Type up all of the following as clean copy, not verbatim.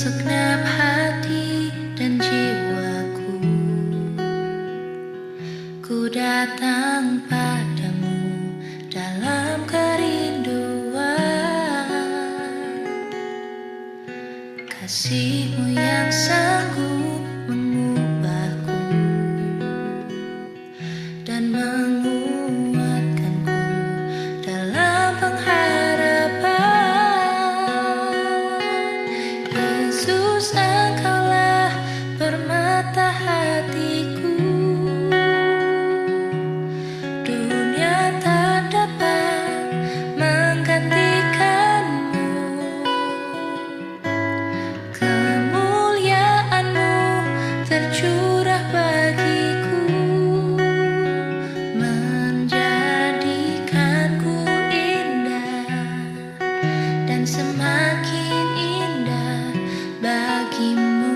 segenap hati dan jiwaku, ku datang padamu dalam kerinduan. Kasih-Mu yang sanggup mengubahku dan menguatkanku dalam pengharapan. Yesus, Engkaulah permata hatiku, dunia tak dapat menggantikanmu. Kemuliaan-Mu tercurah bagiku, menjadikanku indah dan semakin indah bagimu.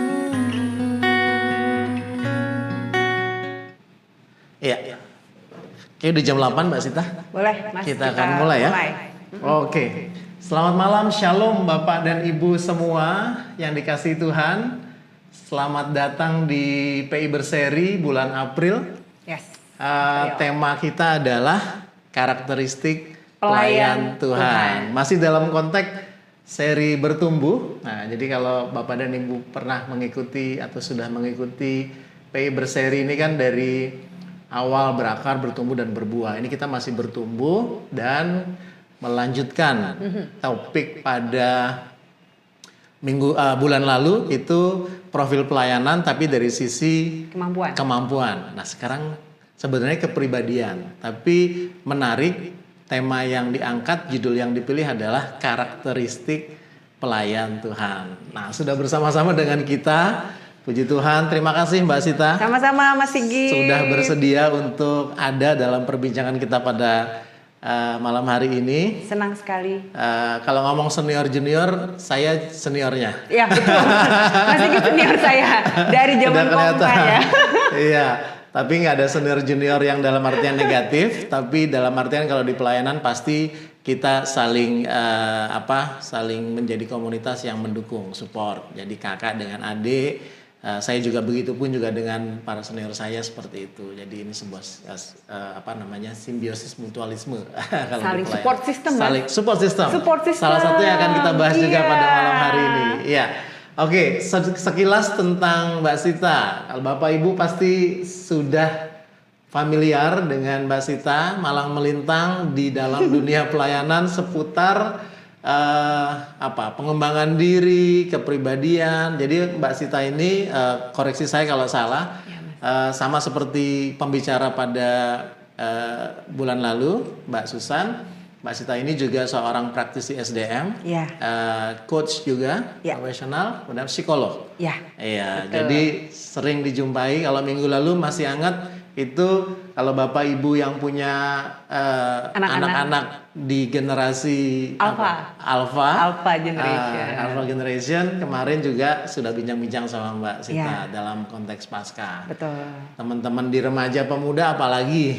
Iya. Oke, udah jam 8 Mbak Sita. Boleh, Mas. Kita akan mulai ya. Oke. Selamat malam, Shalom Bapak dan Ibu semua yang dikasihi Tuhan. Selamat datang di PI Berseri bulan April. Yes. Tema kita adalah karakteristik Pelayan pelayan Tuhan. Masih dalam konteks seri bertumbuh. Nah, jadi kalau Bapak dan Ibu pernah mengikuti atau sudah mengikuti PI Berseri ini kan dari awal berakar, bertumbuh dan berbuah. Ini kita masih bertumbuh dan melanjutkan topik pada bulan lalu itu profil pelayanan tapi dari sisi kemampuan. Nah, sekarang sebenarnya kepribadian, tapi menarik tema yang diangkat, judul yang dipilih adalah karakteristik pelayan Tuhan. Nah, sudah bersama-sama dengan kita. Puji Tuhan, terima kasih Mbak Sita. Sama-sama Mas Sigi. Sudah bersedia untuk ada dalam perbincangan kita pada malam hari ini. Senang sekali. Kalau ngomong senior junior, saya seniornya. Iya betul. Mas Sigi senior saya dari zaman Kompa ya. Iya, tapi nggak ada senior junior yang dalam artian negatif, tapi dalam artian kalau di pelayanan pasti kita saling saling menjadi komunitas yang mendukung, support. Jadi kakak dengan adik. Saya juga begitu pun juga dengan para senior saya seperti itu. Jadi ini sebuah simbiosis mutualisme. Saling support system. Saling support system. Support system. Salah satu yang akan kita bahas juga pada malam hari ini. Iya. Oke, sekilas tentang Mbak Sita. Kalau Bapak Ibu pasti sudah familiar dengan Mbak Sita, malang melintang di dalam dunia pelayanan seputar pengembangan diri, kepribadian. Jadi Mbak Sita ini koreksi saya kalau salah, sama seperti pembicara pada bulan lalu, Mbak Susan. Mbak Sita ini juga seorang praktisi SDM, coach juga, profesional, dan psikolog. Iya, jadi sering dijumpai. Kalau minggu lalu masih hangat itu kalau Bapak Ibu yang punya anak-anak di generasi Alpha Generation kemarin juga sudah bincang-bincang sama Mbak Sita dalam konteks pasca. Betul. Teman-teman di remaja pemuda apalagi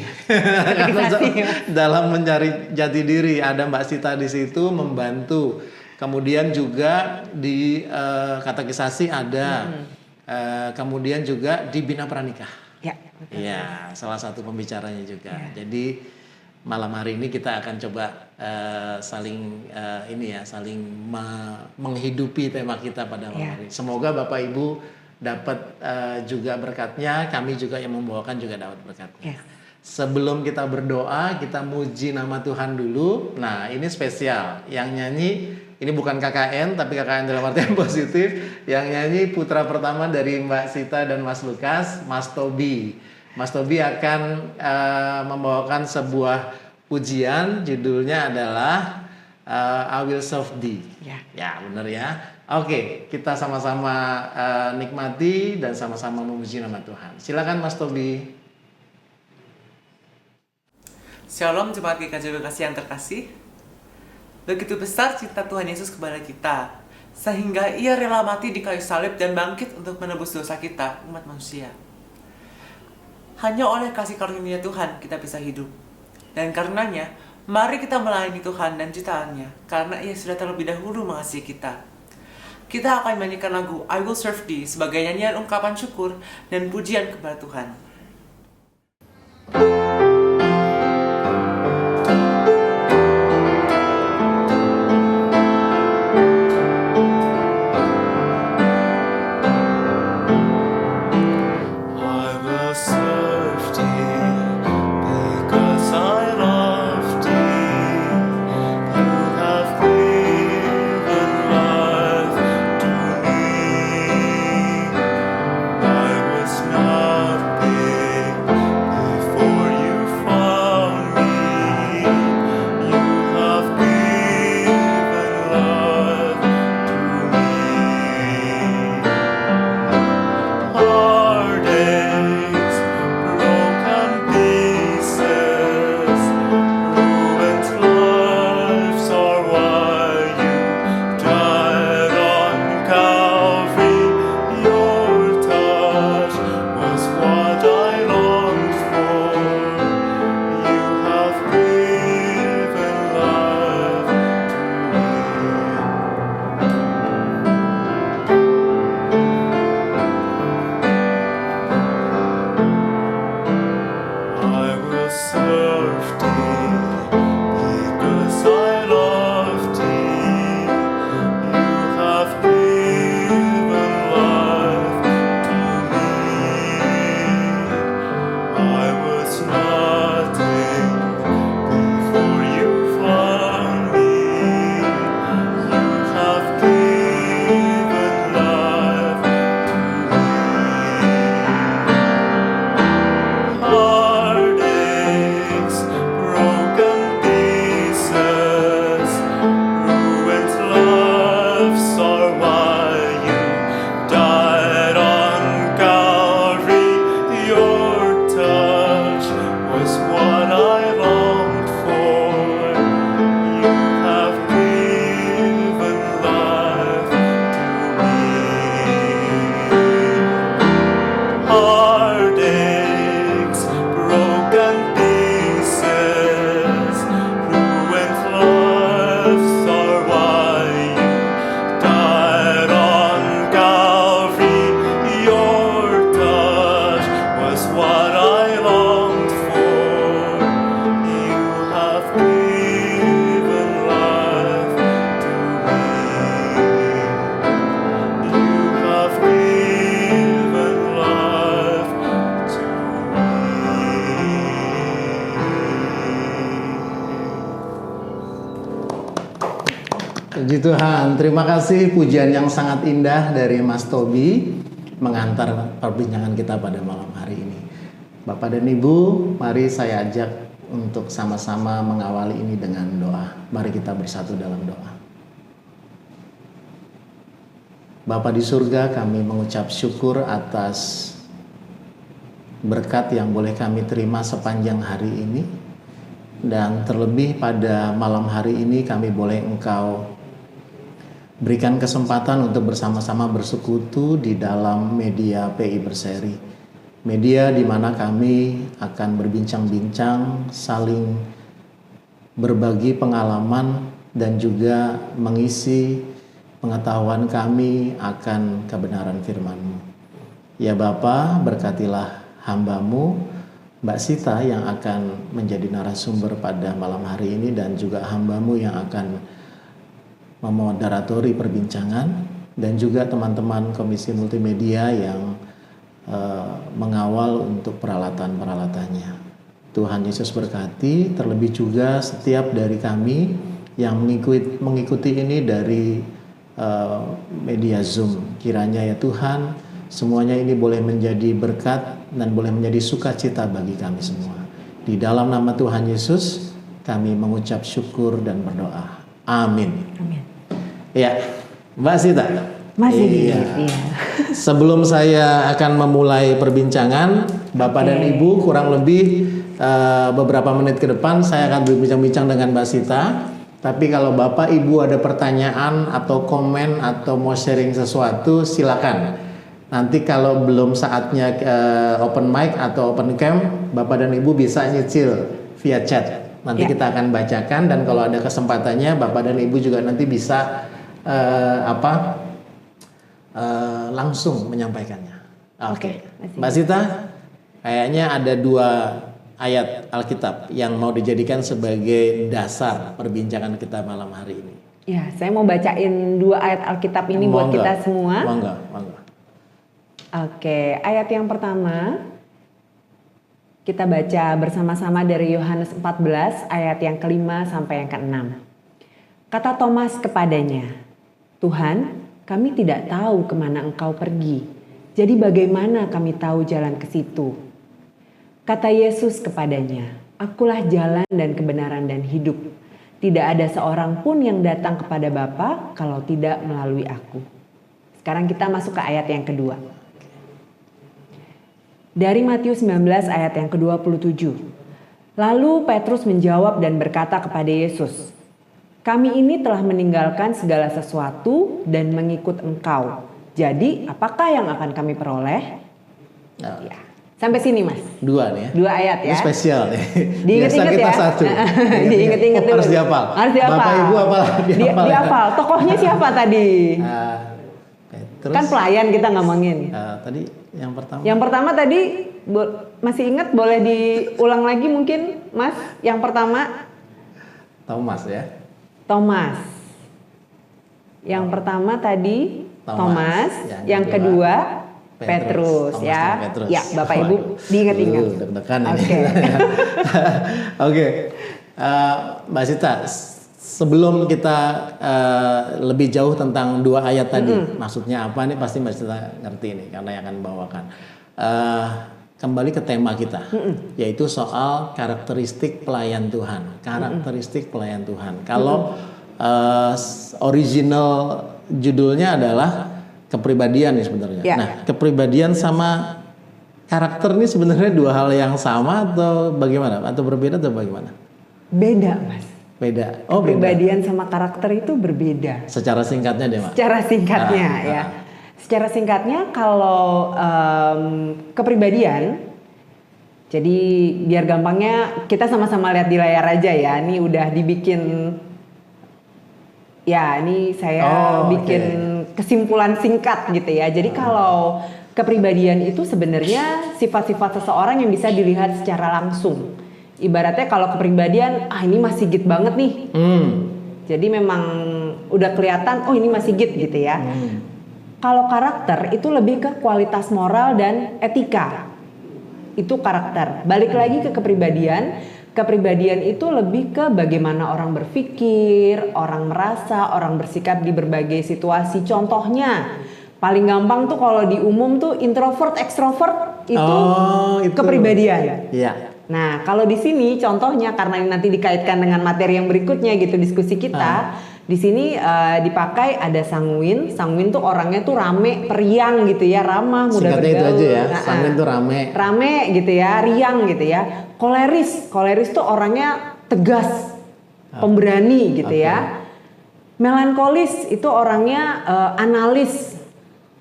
dalam mencari jati diri, ada Mbak Sita di situ membantu. Kemudian juga di katekisasi ada. Kemudian juga di Bina Pranikah. Iya, salah satu pembicaranya juga. Jadi malam hari ini kita akan coba saling menghidupi tema kita pada malam hari. Semoga Bapak Ibu dapat juga berkatnya, kami juga yang membawakan juga dapat berkatnya. Sebelum kita berdoa, kita muji nama Tuhan dulu. Nah, ini spesial. Yang nyanyi ini bukan KKN, tapi KKN dalam artian positif. Yang nyanyi putra pertama dari Mbak Sita dan Mas Lukas, Mas Tobi. Mas Tobi akan membawakan sebuah pujian, judulnya adalah I Will Serve Thee. Ya, benar ya. Oke, kita sama-sama nikmati dan sama-sama memuji nama Tuhan. Silakan Mas Tobi. Shalom jemaat GKJ Bekasi yang terkasih. Begitu besar cinta Tuhan Yesus kepada kita, sehingga Ia rela mati di kayu salib dan bangkit untuk menebus dosa kita, umat manusia. Hanya oleh kasih karunia Tuhan kita bisa hidup. Dan karenanya, mari kita melayani Tuhan dan ciptaannya, karena Ia sudah terlebih dahulu mengasihi kita. kita akan menyanyikan lagu I Will Serve Thee sebagai nyanyian ungkapan syukur dan pujian kepada Tuhan. Puji Tuhan, terima kasih pujian yang sangat indah dari Mas Tobi mengantar perbincangan kita pada malam hari ini. Bapak dan Ibu, mari saya ajak untuk sama-sama mengawali ini dengan doa. Mari kita bersatu dalam doa. Bapa di surga, kami mengucap syukur atas berkat yang boleh kami terima sepanjang hari ini. Dan terlebih pada malam hari ini kami boleh Engkau berikan kesempatan untuk bersama-sama bersekutu di dalam media PI Berseri. Media di mana kami akan berbincang-bincang, saling berbagi pengalaman dan juga mengisi pengetahuan kami akan kebenaran firman-Mu. Ya Bapa, berkatilah hamba-Mu, Mbak Sita yang akan menjadi narasumber pada malam hari ini dan juga hamba-Mu yang akan memoderatori perbincangan dan juga teman-teman Komisi Multimedia yang mengawal untuk peralatan-peralatannya. Tuhan Yesus berkati, terlebih juga setiap dari kami yang mengikuti ini dari media Zoom. Kiranya ya Tuhan, semuanya ini boleh menjadi berkat dan boleh menjadi sukacita bagi kami semua. Di dalam nama Tuhan Yesus, kami mengucap syukur dan berdoa. Amin. Amin. Ya, Mbak Sita. Masih iya. iya. Sebelum saya akan memulai perbincangan, Bapak dan Ibu, kurang lebih beberapa menit ke depan saya akan berbincang-bincang dengan Mbak Sita. Tapi kalau Bapak Ibu ada pertanyaan atau komen atau mau sharing sesuatu, silakan. Nanti kalau belum saatnya open mic atau open cam, Bapak dan Ibu bisa nyicil via chat. Nanti kita akan bacakan dan kalau ada kesempatannya Bapak dan Ibu juga nanti bisa langsung menyampaikannya. Oke, Mbak Sita, kayaknya ada 2 ayat Alkitab yang mau dijadikan sebagai dasar perbincangan kita malam hari ini. Ya, saya mau bacain 2 ayat Alkitab ini buat Monggo. kita semua. Monggo. Oke, ayat yang pertama kita baca bersama-sama dari Yohanes 14 ayat yang ke-5 sampai yang ke-6. Kata Thomas kepadanya, "Tuhan, kami tidak tahu kemana Engkau pergi. Jadi bagaimana kami tahu jalan ke situ?" Kata Yesus kepadanya, "Akulah jalan dan kebenaran dan hidup. Tidak ada seorang pun yang datang kepada Bapa kalau tidak melalui aku." Sekarang kita masuk ke ayat yang kedua. Dari Matius 19 ayat yang ke-27. Lalu Petrus menjawab dan berkata kepada Yesus, "Kami ini telah meninggalkan segala sesuatu dan mengikut Engkau. Jadi apakah yang akan kami peroleh?" Ya. Sampai sini Mas. 2 nih ya. 2 ayat ya. Ini spesial nih. Diinget-inget Biasa kita ya. 1. Diinget-inget dulu. Harus dihafal. Harus dihafal. Bapak Ibu apa dihafal? Dihafal. Tokohnya siapa tadi? Terus, Kan pelayan kita ngomongin. tadi yang pertama. Yang pertama tadi masih ingat, boleh diulang lagi mungkin Mas? Yang pertama Thomas ya. Thomas. Yang pertama tadi Thomas. Yang kedua, kedua Petrus. Petrus Thomas ya. dan Petrus. Ya, Bapak Ibu diingat-ingat. Deg-degan ini. Oke. Oke. Mbak Sita, sebelum kita lebih jauh tentang 2 ayat tadi, maksudnya apa nih pasti Mbak Sita ngerti nih karena yang akan bawakan. Kembali ke tema kita, yaitu soal karakteristik pelayan Tuhan. Karakteristik pelayan Tuhan. Kalau original judulnya adalah kepribadian nih sebenarnya. Ya. Nah, kepribadian sama karakter ini sebenarnya 2 hal yang sama atau bagaimana? Atau berbeda atau bagaimana? Beda Mas. Beda. Oh, beda. Kepribadian sama karakter itu berbeda. Secara singkatnya deh, Mak. Secara singkatnya ya. Secara singkatnya kalau kepribadian, jadi biar gampangnya kita sama-sama lihat di layar aja ya. Ini udah dibikin, ya ini saya bikin kesimpulan singkat gitu ya. Jadi kalau kepribadian itu sebenarnya sifat-sifat seseorang yang bisa dilihat secara langsung. Ibaratnya kalau kepribadian, ini Mas Sigit banget nih. Jadi memang udah kelihatan, oh ini Mas Sigit gitu ya. Kalau karakter itu lebih ke kualitas moral dan etika. Itu karakter. Balik lagi ke kepribadian. Kepribadian itu lebih ke bagaimana orang berpikir, orang merasa, orang bersikap di berbagai situasi. Contohnya, paling gampang tuh kalau di umum tuh introvert, extrovert itu kepribadian. Iya. Nah, kalau di sini contohnya karena ini nanti dikaitkan dengan materi yang berikutnya gitu diskusi kita. Di sini dipakai ada sanguin. Sanguin tuh orangnya tuh rame, periang gitu ya, ramah, mudah Singkatnya bergaul. itu aja ya. Sanguin tuh rame. Rame gitu ya, riang gitu ya. Koleris, koleris tuh orangnya tegas, pemberani gitu ya. Melankolis itu orangnya analis,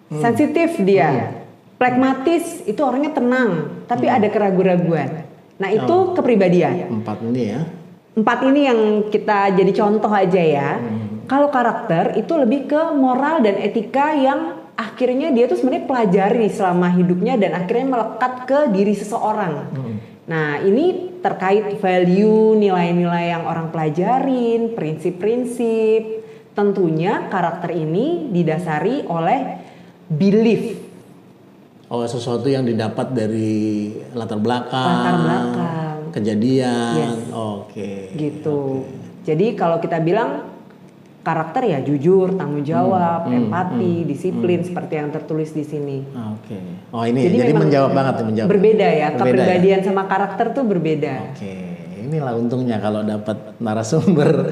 sensitif dia. Pragmatis itu orangnya tenang, tapi ada keraguan-raguan. Nah itu kepribadian. 4 ini ya. 4 ini yang kita jadi contoh aja ya. Kalau karakter itu lebih ke moral dan etika yang akhirnya dia tuh sebenarnya pelajari selama hidupnya dan akhirnya melekat ke diri seseorang. Nah ini terkait value, nilai-nilai yang orang pelajarin, prinsip-prinsip. Tentunya karakter ini didasari oleh belief. Oh, sesuatu yang didapat dari latar belakang. Latar belakang. Kejadian. Yes. Oke. Gitu. Jadi kalau kita bilang karakter ya jujur, tanggung jawab, empati, disiplin seperti yang tertulis di sini. Oke. Oh ini jadi menjawab banget nih, menjawab. Berbeda ya, Berbeda kepribadian sama karakter tuh berbeda. Oke. Inilah untungnya kalau dapat narasumber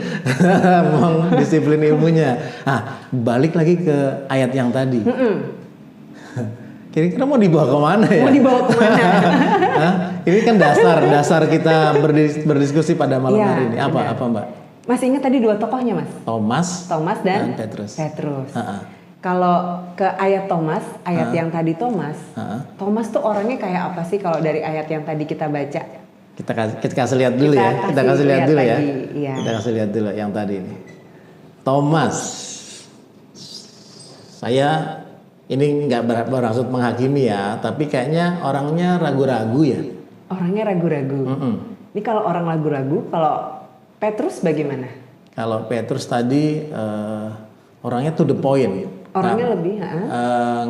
disiplin ilmunya. Nah, balik lagi ke ayat yang tadi. Kira-kira mau dibawa kemana ya? Mau dibawa kemana? Ini kan dasar kita berdiskusi pada malam hari ini. Apa Mbak? Masih ingat tadi 2 tokohnya Mas? Thomas dan Petrus. Kalau ke ayat Thomas, ayat yang tadi Thomas tuh orangnya kayak apa sih kalau dari ayat yang tadi kita baca? Kita kasih lihat dulu ya. Kita kasih lihat dulu ya. Iya. Kita kasih lihat dulu yang tadi ini. Thomas. Saya ini nggak bermaksud menghakimi ya, tapi kayaknya orangnya ragu-ragu ya. Orangnya ragu-ragu. Ini kalau orang ragu-ragu, kalau Petrus bagaimana? Kalau Petrus tadi orangnya to the point. Orangnya lebih,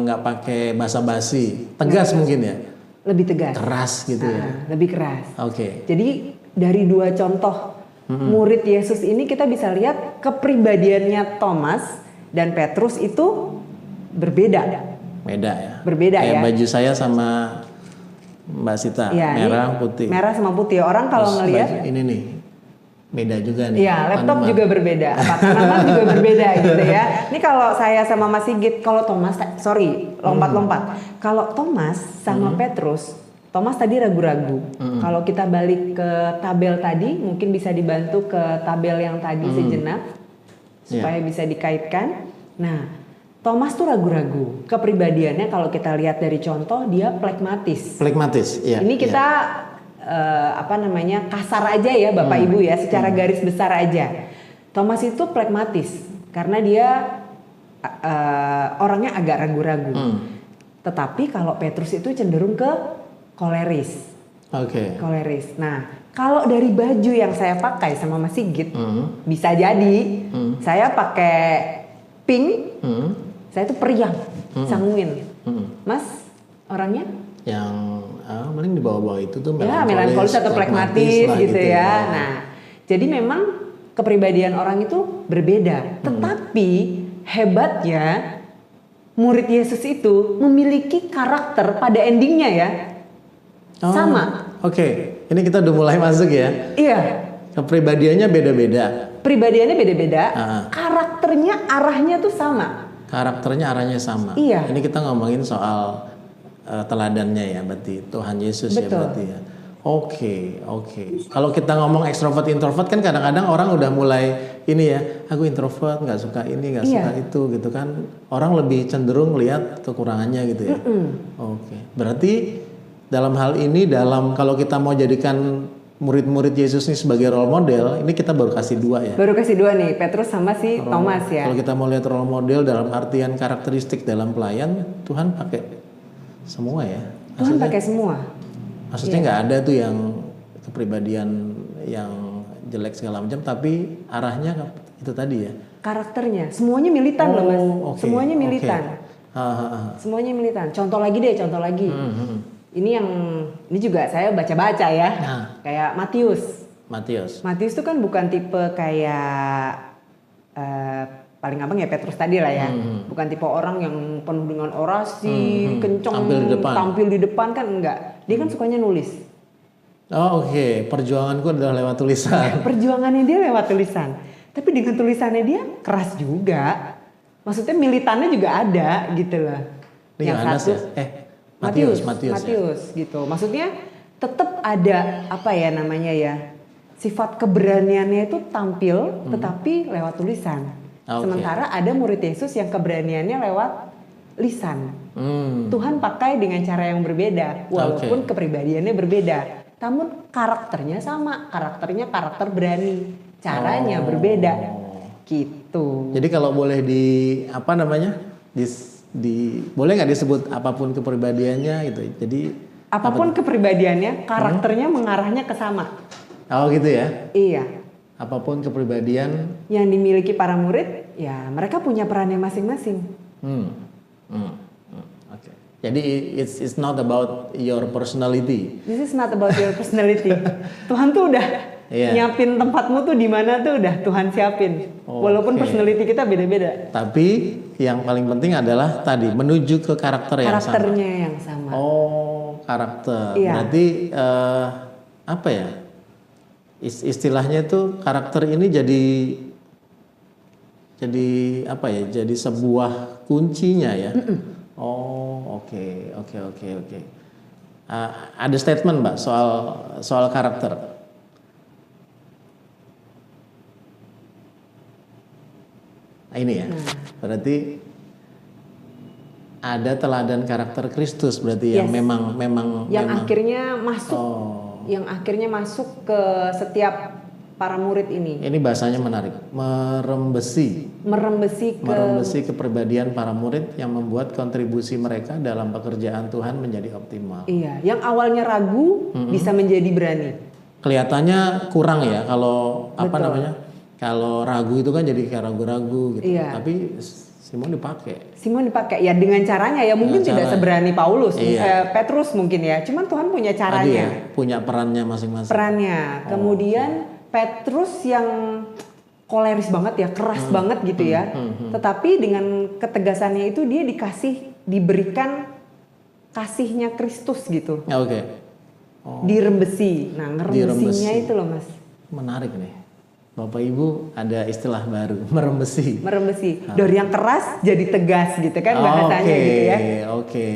nggak pakai basa-basi, tegas mungkin ya. lebih tegas. Keras gitu ya. Lebih keras. Oke. Jadi dari dua contoh murid Yesus ini kita bisa lihat kepribadiannya Thomas dan Petrus itu berbeda. Beda ya. Berbeda kayak ya. baju saya sama Mbak Sita, Ya, merah ini putih. Merah sama putih. Orang kalau Terus ngelihat baju ini nih beda juga nih. iya, laptop tanaman. juga berbeda, tanaman juga berbeda gitu ya. Ini kalau saya sama Mas Sigit, kalau Thomas, lompat-lompat. Kalau Thomas sama Petrus, Thomas tadi ragu-ragu. Kalau kita balik ke tabel tadi, mungkin bisa dibantu ke tabel yang tadi sejenak supaya bisa dikaitkan. Nah, Thomas tuh ragu-ragu. Kepribadiannya kalau kita lihat dari contoh, dia pragmatis. Flegmatis, ya. Ini kita kasar aja ya Bapak Ibu ya, secara garis besar aja. Thomas itu pragmatis karena dia orangnya agak ragu-ragu. Tetapi kalau Petrus itu cenderung ke koleris. Oke. Koleris. Nah, kalau dari baju yang saya pakai sama Mas Sigit, bisa jadi saya pakai pink, saya tuh periang, sanguin. Mas, orangnya? Yang paling di bawah-bawah itu tuh Ya, melankolis atau pragmatis lah gitu ya. Nah, jadi memang kepribadian orang itu berbeda. Tetapi hebatnya murid Yesus itu memiliki karakter pada endingnya ya. Sama. Oke, ini kita udah mulai masuk ya. Iya. Kepribadiannya beda-beda. Pribadiannya beda-beda. Karakternya arahnya tuh sama. Karakternya arahnya sama. Iya. Ini kita ngomongin soal teladannya ya, berarti Tuhan Yesus. Betul. Ya berarti ya. Oke. Kalau kita ngomong ekstrovert introvert kan kadang-kadang orang udah mulai ini ya, aku introvert, nggak suka ini, nggak suka itu gitu kan. Orang lebih cenderung lihat kekurangannya gitu ya. Oke. Berarti dalam hal ini, kalau kita mau jadikan murid-murid Yesus ini sebagai role model, ini kita baru kasih dua ya. Baru kasih dua nih, Petrus sama si Thomas ya. Kalau kita mau lihat role model dalam artian karakteristik dalam pelayan, Tuhan pakai semua ya. Tuhan pakai semua. Maksudnya nggak ada tuh yang kepribadian yang jelek segala macam, tapi arahnya itu tadi ya. Karakternya, semuanya militan loh Mas. Oke, Semuanya militan. Semuanya militan. Contoh lagi. Ini juga saya baca-baca ya. Kayak Matius itu kan bukan tipe kayak paling gampang ya Petrus tadi lah ya. Bukan tipe orang yang penuh dengan orasi, kenceng, tampil di depan kan enggak. Dia kan sukanya nulis. Oke. Perjuanganku adalah lewat tulisan. Perjuangannya dia lewat tulisan. Tapi dengan tulisannya dia keras juga. Maksudnya militannya juga ada gitu loh. Ini Yang Yohanes satu ya? Matius gitu. Maksudnya tetap ada sifat keberaniannya itu tampil tetapi lewat tulisan. Sementara ada murid Yesus yang keberaniannya lewat lisan. Tuhan pakai dengan cara yang berbeda walaupun kepribadiannya berbeda. Namun karakternya sama, karakter berani, caranya berbeda. Gitu. Jadi kalau boleh boleh nggak disebut apapun kepribadiannya gitu. Jadi apapun kepribadiannya, karakternya mengarahnya ke sama. Oh gitu ya? Iya. Apapun kepribadian yang dimiliki para murid, ya mereka punya perannya masing-masing. Oke. Jadi it's not about your personality. This is not about your personality. Tuhan tuh udah nyiapin tempatmu tuh di mana tuh udah Tuhan siapin. Walaupun personality kita beda-beda. Tapi yang paling penting adalah tadi menuju ke karakternya yang sama. Oh, karakter. Iya. Berarti apa ya? Istilahnya itu karakter ini jadi apa ya? Jadi sebuah kuncinya ya. Oh, oke. Ada statement Mbak soal karakter. Nah, ini ya. Berarti ada teladan karakter Kristus berarti yang memang akhirnya masuk. Yang akhirnya masuk ke setiap para murid ini. Ini bahasanya menarik, merembesi Merembesi kepribadian para murid yang membuat kontribusi mereka dalam pekerjaan Tuhan menjadi optimal. Iya, yang awalnya ragu bisa menjadi berani. Kelihatannya kurang ya kalau apa Betul. namanya? Kalau ragu itu kan jadi kayak ragu-ragu gitu. Iya. Tapi Simon dipakai. Simon dipakai ya dengan caranya ya mungkin Dengan tidak cara. seberani Paulus, Iya. Petrus mungkin ya. Cuman Tuhan punya Tadi caranya. ya, punya perannya masing-masing. Perannya. Kemudian Petrus yang koleris banget ya, keras banget gitu ya. Tetapi dengan ketegasannya itu dia diberikan kasihnya Kristus gitu. Ya, oke. Dirembesi. Nah, ngerembesinya Dirembesi. itu loh Mas. Menarik nih. Bapak Ibu ada istilah baru, merembesi. Merembesi. Dari yang keras jadi tegas gitu kan bahasanya Oke, gitu ya. Oke.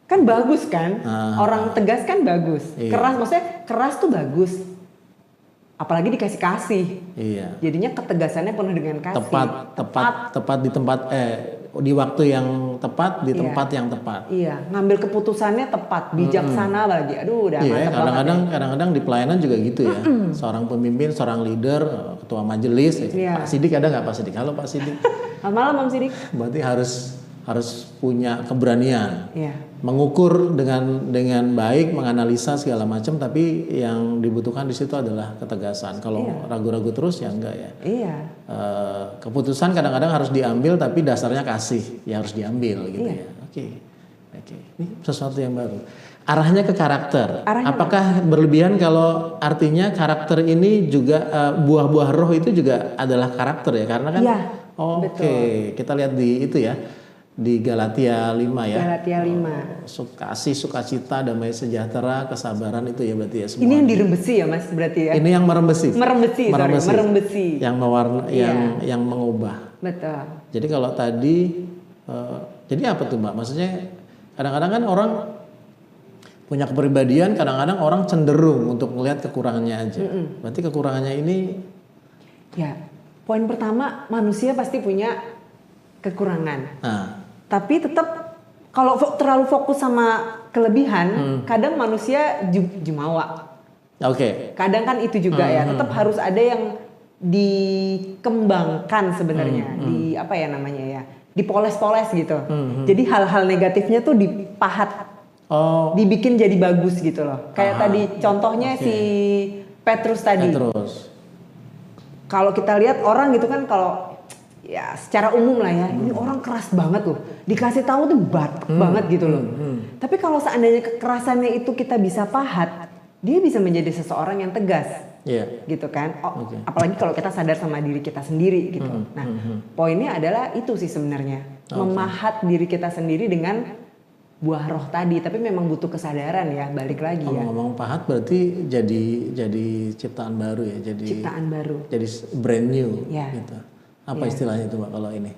Kan bagus kan? Ah. Orang tegas kan bagus. Iya. Keras maksudnya keras tuh bagus. Apalagi dikasih-kasih. Iya. Jadinya ketegasannya penuh dengan kasih. Tepat di tempat di waktu yang tepat di Iya. tempat yang tepat. Iya, ngambil keputusannya tepat, bijaksana lagi. Aduh, udah Iya, mantap kadang-kadang di pelayanan juga gitu ya. Seorang pemimpin, seorang leader, ketua majelis, Iya. Pak Sidik ada nggak Pak Sidik? Halo Pak Sidik. Selamat malam Om Sidik. Berarti harus punya keberanian. Iya. Mengukur dengan baik, menganalisa segala macam, tapi yang dibutuhkan di situ adalah ketegasan. Kalau ragu-ragu terus ya enggak ya. Iya. Keputusan kadang-kadang harus diambil, tapi dasarnya kasih, ya harus diambil gitu ya. Oke, ini sesuatu yang baru. Arahnya ke karakter. Arahnya Apakah berlebihan kalau artinya karakter ini juga buah-buah roh itu juga adalah karakter ya? Karena kan. Iya, Oke, kita lihat di itu ya. Di Galatia 5 ya. Galatia 5. Kasih, sukacita, damai sejahtera, kesabaran itu ya berarti ya semua. Ini yang dirembesi ya Mas berarti ya? Ini yang merembesi. Merembesi. Yang mewarna, Iya. yang mengubah. Betul. Jadi kalau tadi, jadi apa tuh Mbak? Maksudnya kadang-kadang kan orang punya kepribadian, kadang-kadang orang cenderung untuk melihat kekurangannya aja. Berarti kekurangannya ini, Ya, poin pertama manusia pasti punya kekurangan. nah, Tapi tetap kalau terlalu fokus sama kelebihan, kadang manusia jumawa. oke. Kadang kan itu juga ya, tetap harus ada yang dikembangkan sebenarnya, di apa ya namanya ya, dipoles-poles gitu. Jadi hal-hal negatifnya tuh dipahat, Oh, dibikin jadi bagus gitu loh. Kayak tadi contohnya si Petrus tadi. terus. Kalau kita lihat orang gitu kan kalau ya secara umum lah ya, ini orang keras banget loh. Dikasih tahu tuh batuk banget gitu loh. Tapi kalau seandainya kekerasannya itu kita bisa pahat, dia bisa menjadi seseorang yang tegas. Iya. Gitu kan. Apalagi kalau kita sadar sama diri kita sendiri gitu. Nah, poinnya adalah itu sih sebenarnya. Memahat diri kita sendiri dengan buah roh tadi, tapi memang butuh kesadaran ya, balik lagi ya. Ngomong pahat berarti jadi ciptaan baru ya, jadi Ciptaan baru. jadi brand new Ya. gitu. Apa istilahnya itu Mbak kalau ini?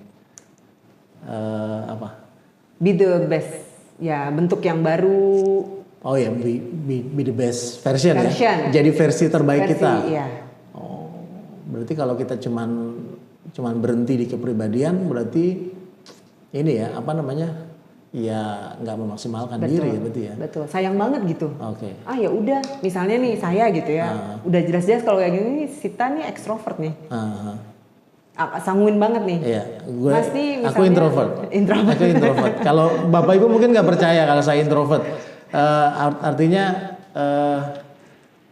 Apa? Be the best. Ya, bentuk yang baru. Oh ya, be the best version ya. Jadi versi terbaik Versi, kita. iya. Oh, berarti kalau kita cuman berhenti di kepribadian, berarti ini ya apa namanya? Ya nggak memaksimalkan diri ya berarti ya. Betul, sayang banget gitu. Oke. Ah ya udah, misalnya nih saya gitu ya, udah jelas-jelas kalau kayak gini, Sita nih ekstrovert nih, sanguin banget nih. Iya, Mas nih aku misalnya- introvert. Introvert. Aku introvert. Kalau Bapak Ibu mungkin nggak percaya kalau saya introvert. Artinya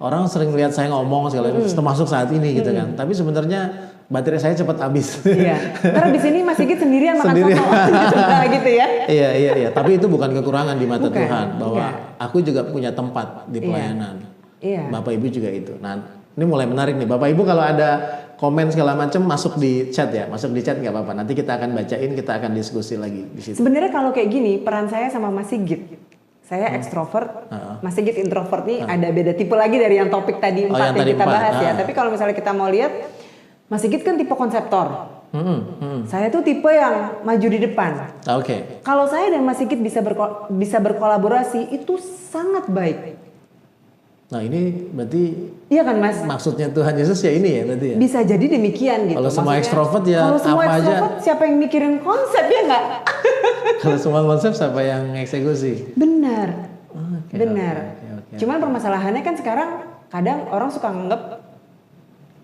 orang sering lihat saya ngomong segala termasuk saat ini gitu kan. Tapi sebenarnya baterai saya cepat habis. Iya. Ntar di sini Mas Sigit sendirian makan Sendirian. soto gitu ya. Iya. Tapi itu bukan kekurangan di mata Bukan, Tuhan bahwa iya. aku juga punya tempat di pelayanan. Iya. Bapak Ibu juga itu. Nah, ini mulai menarik nih. Bapak Ibu kalau ada komen segala macam masuk di chat ya. Masuk di chat nggak apa-apa. Nanti kita akan bacain, kita akan diskusi lagi di situ. Sebenarnya kalau kayak gini, peran saya sama Mas Sigit, saya ekstrovert, Mas Sigit introvert nih ada beda tipe lagi dari yang topik tadi 4 yang yang tadi kita 4, bahas ya. Tapi kalau misalnya kita mau lihat, Mas Sigit kan tipe konseptor. Saya tuh tipe yang maju di depan. Oke. Kalau saya dan Mas Sigit bisa berkolaborasi itu sangat baik. Nah ini berarti Iya kan Mas? maksudnya Tuhan Yesus ya ini ya berarti ya. Bisa jadi demikian gitu. Kalau semua Maksudnya, ekstrovert ya kalau semua apa aja. ekstrovert, siapa yang mikirin konsep ya nggak? Kalau semua konsep siapa yang eksekusi? Benar. Oke, Benar. oke. Cuman permasalahannya kan sekarang kadang orang suka nganggep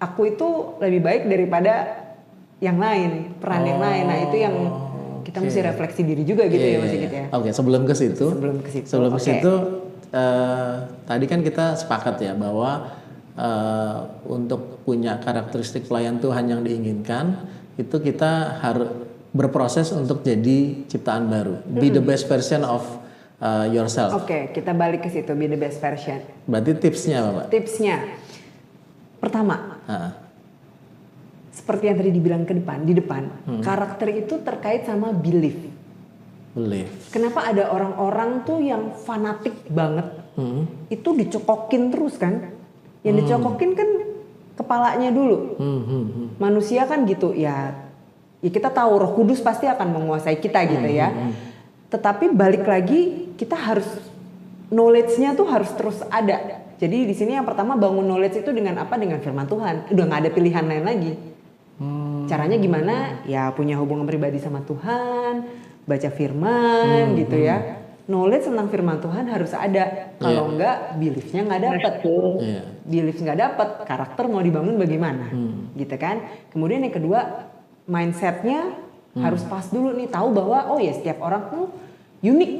aku itu lebih baik daripada yang lain, peran yang lain. Nah itu yang kita mesti refleksi diri juga gitu ya Mas Sigit ya. Oke, sebelum ke situ. Sebelum ke oke. situ tadi kan kita sepakat ya bahwa untuk punya karakteristik pelayan Tuhan yang diinginkan itu kita harus berproses untuk jadi ciptaan baru. Be the best version of yourself. Oke, kita balik ke situ, be the best version. Berarti tipsnya apa, Pak? Tipsnya, pertama, seperti yang tadi dibilang di depan, karakter itu terkait sama belief. Kenapa ada orang-orang tuh yang fanatik banget, itu dicokokin terus kan? Yang dicokokin kan kepalanya dulu. Manusia kan gitu ya kita tahu Roh Kudus pasti akan menguasai kita gitu ya. Tetapi balik lagi kita harus knowledge-nya tuh harus terus ada. Jadi di sini yang pertama bangun knowledge itu dengan apa? Dengan firman Tuhan. Udah nggak ada pilihan lain lagi. Caranya gimana? Ya punya hubungan pribadi sama Tuhan, baca firman gitu ya. Knowledge tentang firman Tuhan harus ada. Kalau enggak, belief-nya nggak dapet. Belief nggak dapet, karakter mau dibangun bagaimana? Gitu kan. Kemudian yang kedua, mindset-nya harus pas dulu nih, tahu bahwa oh ya setiap orang tuh unik.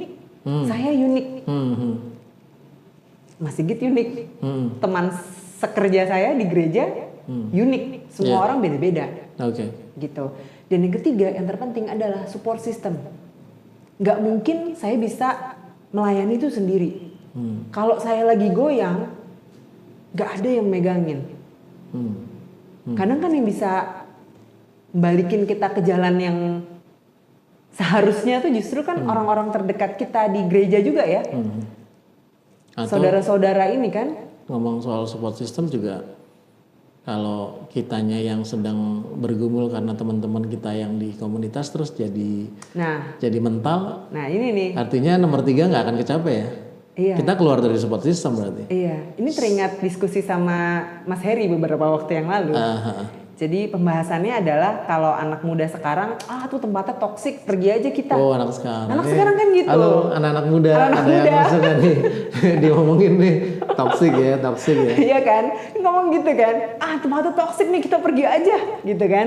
Saya unik. Mas Sigit unik. Teman sekerja saya di gereja unik. Semua orang beda-beda. Gitu. Dan yang ketiga yang terpenting adalah support system. Nggak mungkin saya bisa melayani itu sendiri. Kalau saya lagi goyang, nggak ada yang megangin. Kadang kan yang bisa balikin kita ke jalan yang seharusnya tuh justru kan orang-orang terdekat kita di gereja juga ya. Saudara-saudara ini kan. Ngomong soal support system juga, kalau kitanya yang sedang bergumul karena teman-teman kita yang di komunitas terus jadi mental. Nah ini nih. Artinya nomor 3 nggak akan kecapai ya. Kita keluar dari support system berarti. Ini teringat diskusi sama Mas Heri beberapa waktu yang lalu. Jadi pembahasannya adalah kalau anak muda sekarang, tuh tempatnya toksik, pergi aja kita. Oh anak sekarang. Anak sekarang kan gitu. Halo anak-anak muda, ada yang maksudnya nih, diomongin nih, toksik ya. Iya kan, ngomong gitu kan, tempatnya toksik nih kita pergi aja, gitu kan.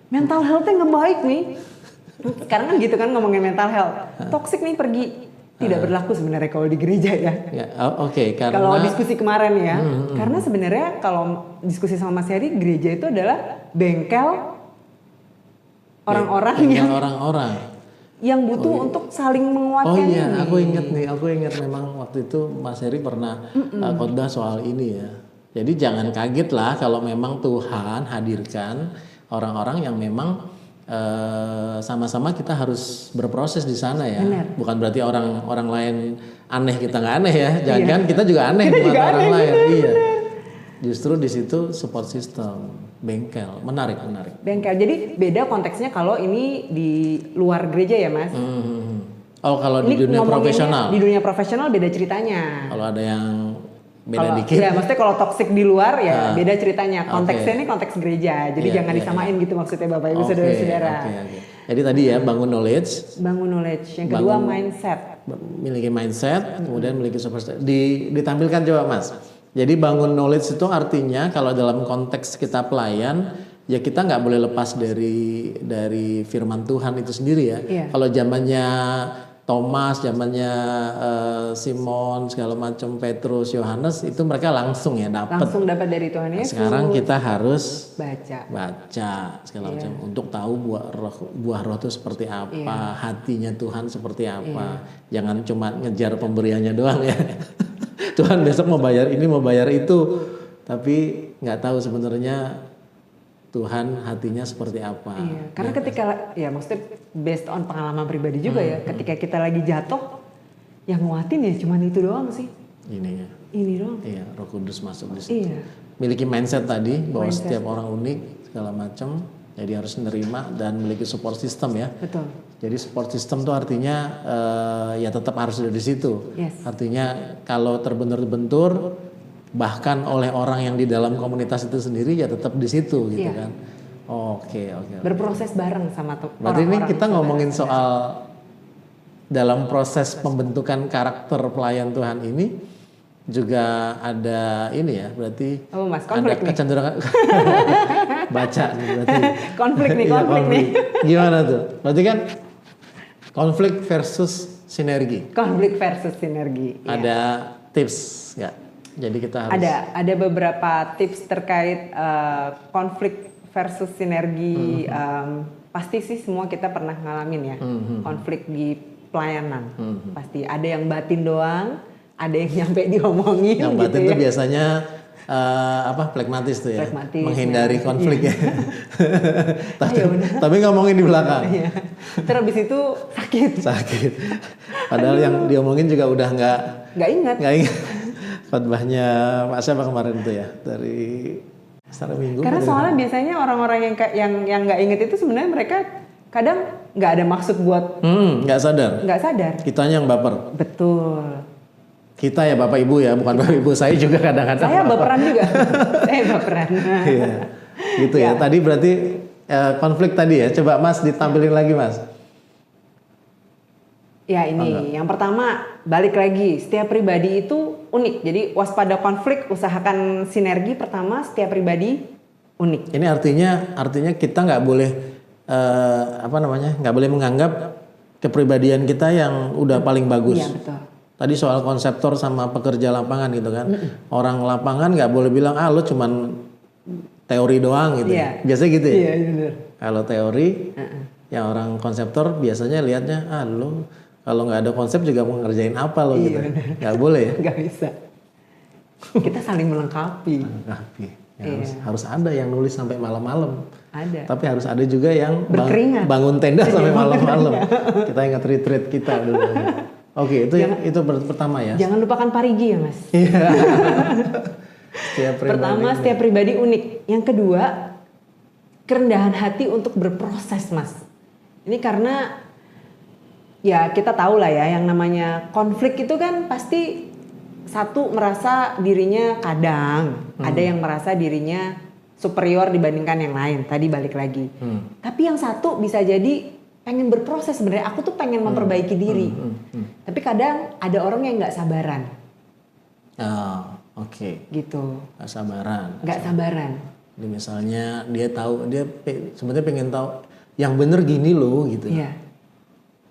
Mental health-nya nggak baik nih. Sekarang kan gitu kan ngomongin mental health, toksik nih pergi. Tidak berlaku sebenarnya kalau di gereja ya. Karena kalau diskusi kemarin ya, karena sebenarnya kalau diskusi sama Mas Heri, gereja itu adalah bengkel orang-orang yang butuh untuk saling menguatkan. Aku ingat memang waktu itu Mas Heri pernah khotbah soal ini ya. Jadi jangan kaget lah kalau memang Tuhan hadirkan orang-orang yang memang sama-sama kita harus berproses di sana ya. Bukan berarti orang lain aneh kita nggak aneh ya. Jangan kita juga aneh buat orang lain. Iya. Justru di situ support system, bengkel, menarik. Bengkel. Jadi beda konteksnya kalau ini di luar gereja ya Mas. Kalau di dunia profesional. Di dunia profesional beda ceritanya. Kalau ada yang beda dikit. Ya, maksudnya kalau toksik di luar ya beda ceritanya. Konteksnya ini konteks gereja. Jadi jangan disamain gitu maksudnya Bapak Ibu saudara-saudara. Jadi tadi ya bangun knowledge. Yang kedua mindset. Memiliki mindset, kemudian memiliki support. Ditampilkan coba Mas. Jadi bangun knowledge itu artinya kalau dalam konteks kita pelayan, ya kita nggak boleh lepas dari firman Tuhan itu sendiri ya. Kalau zamannya Thomas, zamannya Simon, segala macam Petrus, Yohanes itu mereka langsung dapat dari Tuhan Yesus. Sekarang kita harus baca segala macam untuk tahu buah roh itu seperti apa, hatinya Tuhan seperti apa. Jangan cuma ngejar pemberiannya doang ya. Tuhan besok mau bayar ini, mau bayar itu, tapi nggak tahu sebenarnya Tuhan hatinya seperti apa. Karena ketika maksudnya based on pengalaman pribadi juga ya, ketika kita lagi jatuh, yang nguatin ya cuma itu doang sih. Ini doang. Iya, Roh Kudus masuk di situ. Miliki mindset tadi bahwa setiap orang unik segala macam, jadi harus menerima dan memiliki support system ya. Betul. Jadi support system itu artinya ya tetap harus ada di situ. Artinya kalau terbentur-bentur bahkan oleh orang yang di dalam komunitas itu sendiri ya tetap di situ gitu kan. Oke. Berproses bareng sama berarti ini kita ngomongin soal dalam proses pembentukan karakter pelayan Tuhan ini juga ada ini ya, berarti Oh, Mas, ada konflik nih. kecenderungan baca nih berarti. Konflik nih, Iya, konflik nih. Gimana tuh? Berarti kan konflik versus sinergi. Konflik versus sinergi. Iya. Ada tips nggak? Jadi kita harus Ada beberapa tips terkait konflik versus sinergi. Pasti sih semua kita pernah ngalamin ya konflik di pelayanan. Pasti ada yang batin doang, ada yang nyampe diomongin. yang gitu batin ya. tuh biasanya pragmatis tuh ya, Pragmatis, menghindari ya. konflik ya. tapi, Iya, benar. tapi ngomongin di belakang. Iya. Terus habis itu sakit. Sakit. Padahal yang diomongin juga udah nggak Nggak ingat. ingat. Khotbahnya Pak siapa kemarin itu ya dari Selasa Minggu. Karena dari- soalnya biasanya orang-orang yang nggak inget itu sebenarnya mereka kadang nggak ada maksud buat nggak sadar. nggak sadar. Kitanya yang baper. Betul. Kita ya Bapak Ibu ya, bukan Bapak Ibu. Saya juga kadang-kadang. Saya baperan juga. Saya baperan. Iya. Gitu ya. Tadi berarti konflik tadi ya. Coba Mas ditampilin lagi Mas. Ya ini yang pertama balik lagi setiap pribadi itu unik. Jadi waspada konflik, usahakan sinergi. Pertama setiap pribadi unik. Ini artinya kita nggak boleh nggak boleh menganggap kepribadian kita yang udah paling bagus. Iya betul. Tadi soal konseptor sama pekerja lapangan gitu kan. Orang lapangan nggak boleh bilang lo cuman teori doang gitu. Iya. Biasanya gitu ya. Iya benar. Kalau teori, yang orang konseptor biasanya lihatnya lo kalau nggak ada konsep juga mau ngerjain apa lo gitu. Nggak boleh ya. Nggak bisa. Kita saling melengkapi. Rapi. Ya, harus ada yang nulis sampai malam-malam. Ada. Tapi harus ada juga yang Berkeringat. bangun tenda sampai malam-malam. Kita ingat retreat kita dulu. Oke, itu pertama ya. Jangan lupakan parigi ya mas. Setiap pribadi. Pertama setiap pribadi unik. Yang kedua kerendahan hati untuk berproses mas. Ini karena ya kita tahu lah ya yang namanya konflik itu kan pasti satu merasa dirinya kadang ada yang merasa dirinya superior dibandingkan yang lain. Tadi balik lagi. Tapi yang satu bisa jadi pengen berproses sebenarnya. Aku tuh pengen memperbaiki diri. Tapi kadang ada orang yang nggak sabaran. Oh, oke. Gitu. Gak sabaran. Nggak sabaran. Jadi misalnya dia tahu sebenarnya pengen tahu yang bener gini loh gitu. Iya.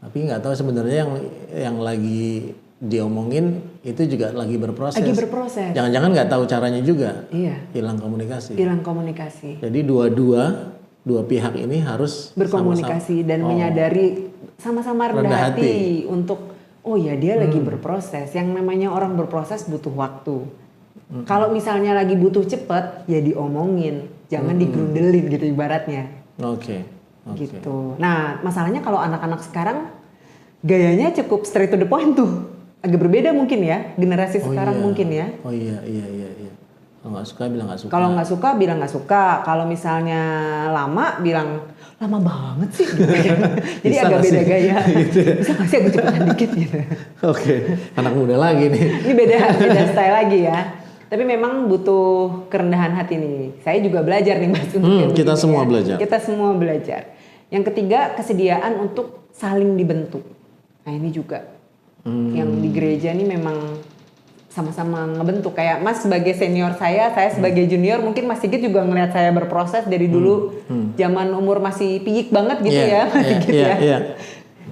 Tapi nggak tahu sebenarnya yang lagi diomongin itu juga lagi berproses. Lagi berproses. Jangan-jangan nggak tahu caranya juga. Iya. Hilang komunikasi. Hilang komunikasi. Jadi dua pihak ini harus Berkomunikasi dan menyadari sama-sama rendah Rendah hati untuk oh ya dia lagi berproses. Yang namanya orang berproses butuh waktu. Kalau misalnya lagi butuh cepet ya diomongin, jangan digrundelin gitu ibaratnya. Oke. Gitu. Nah, masalahnya kalau anak-anak sekarang gayanya cukup straight to the point tuh. Agak berbeda mungkin ya, generasi sekarang mungkin ya. Oh iya. Kalau nggak suka bilang nggak suka. Kalau nggak suka bilang nggak suka. Kalau misalnya lama bilang lama banget sih. Gitu. Jadi Bisa agak nggak beda sih? gaya. Bisa nggak sih agak cepetan dikit gitu. Oke. Anak muda lagi nih. Ini beda style lagi ya. Tapi memang butuh kerendahan hati nih. Saya juga belajar nih Mas. untuk yang Kita begini semua ya. belajar. Kita semua belajar. Yang ketiga kesediaan untuk saling dibentuk. Nah ini juga. Yang di gereja ini memang sama-sama ngebentuk. Kayak Mas sebagai senior saya sebagai junior. Mungkin Mas Sigit juga ngelihat saya berproses dari dulu. Zaman umur masih piyik banget gitu ya Mas Sigit ya. Iya.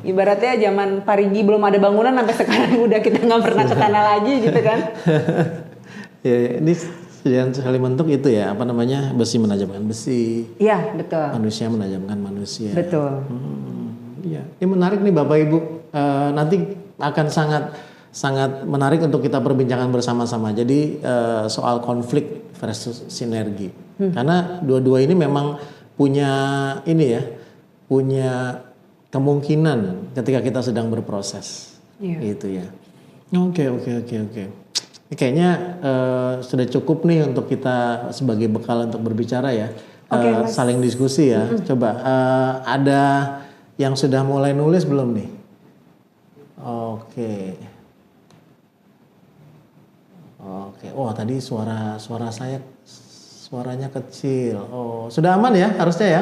Ibaratnya zaman Parigi belum ada bangunan sampai sekarang udah kita nggak pernah ke sana lagi gitu kan. Ya, ini yang saling bentuk itu ya, besi menajamkan besi, Iya betul. manusia menajamkan manusia. Betul. Iya, ini menarik nih Bapak Ibu. Nanti akan sangat menarik untuk kita perbincangkan bersama-sama. Jadi soal konflik versus sinergi, karena dua-dua ini memang punya punya kemungkinan ketika kita sedang berproses, gitu ya. Oke. Ini kayaknya sudah cukup nih untuk kita sebagai bekal untuk berbicara ya. Mas. Saling diskusi ya. Coba ada yang sudah mulai nulis belum nih? Oke. Oh tadi suaranya kecil. Oh sudah aman ya harusnya ya.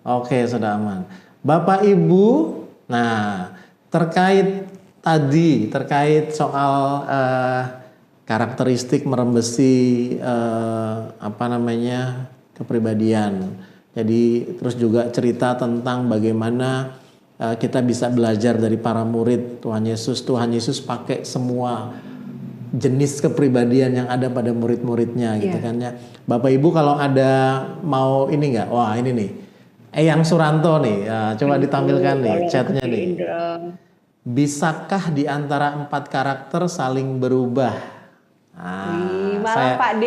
Oke sudah aman. Bapak Ibu, nah terkait soal karakteristik merembesi apa namanya kepribadian. Jadi terus juga cerita tentang bagaimana kita bisa belajar dari para murid Tuhan Yesus. Tuhan Yesus pakai semua jenis kepribadian yang ada pada murid-muridnya gitu kan ya. Bapak Ibu kalau ada mau ini nggak? Wah ini nih, Eyang Suranto nih, ya, coba ditampilkan nih chatnya nih. Bisakah di antara 4 karakter saling berubah? Malam Pak D.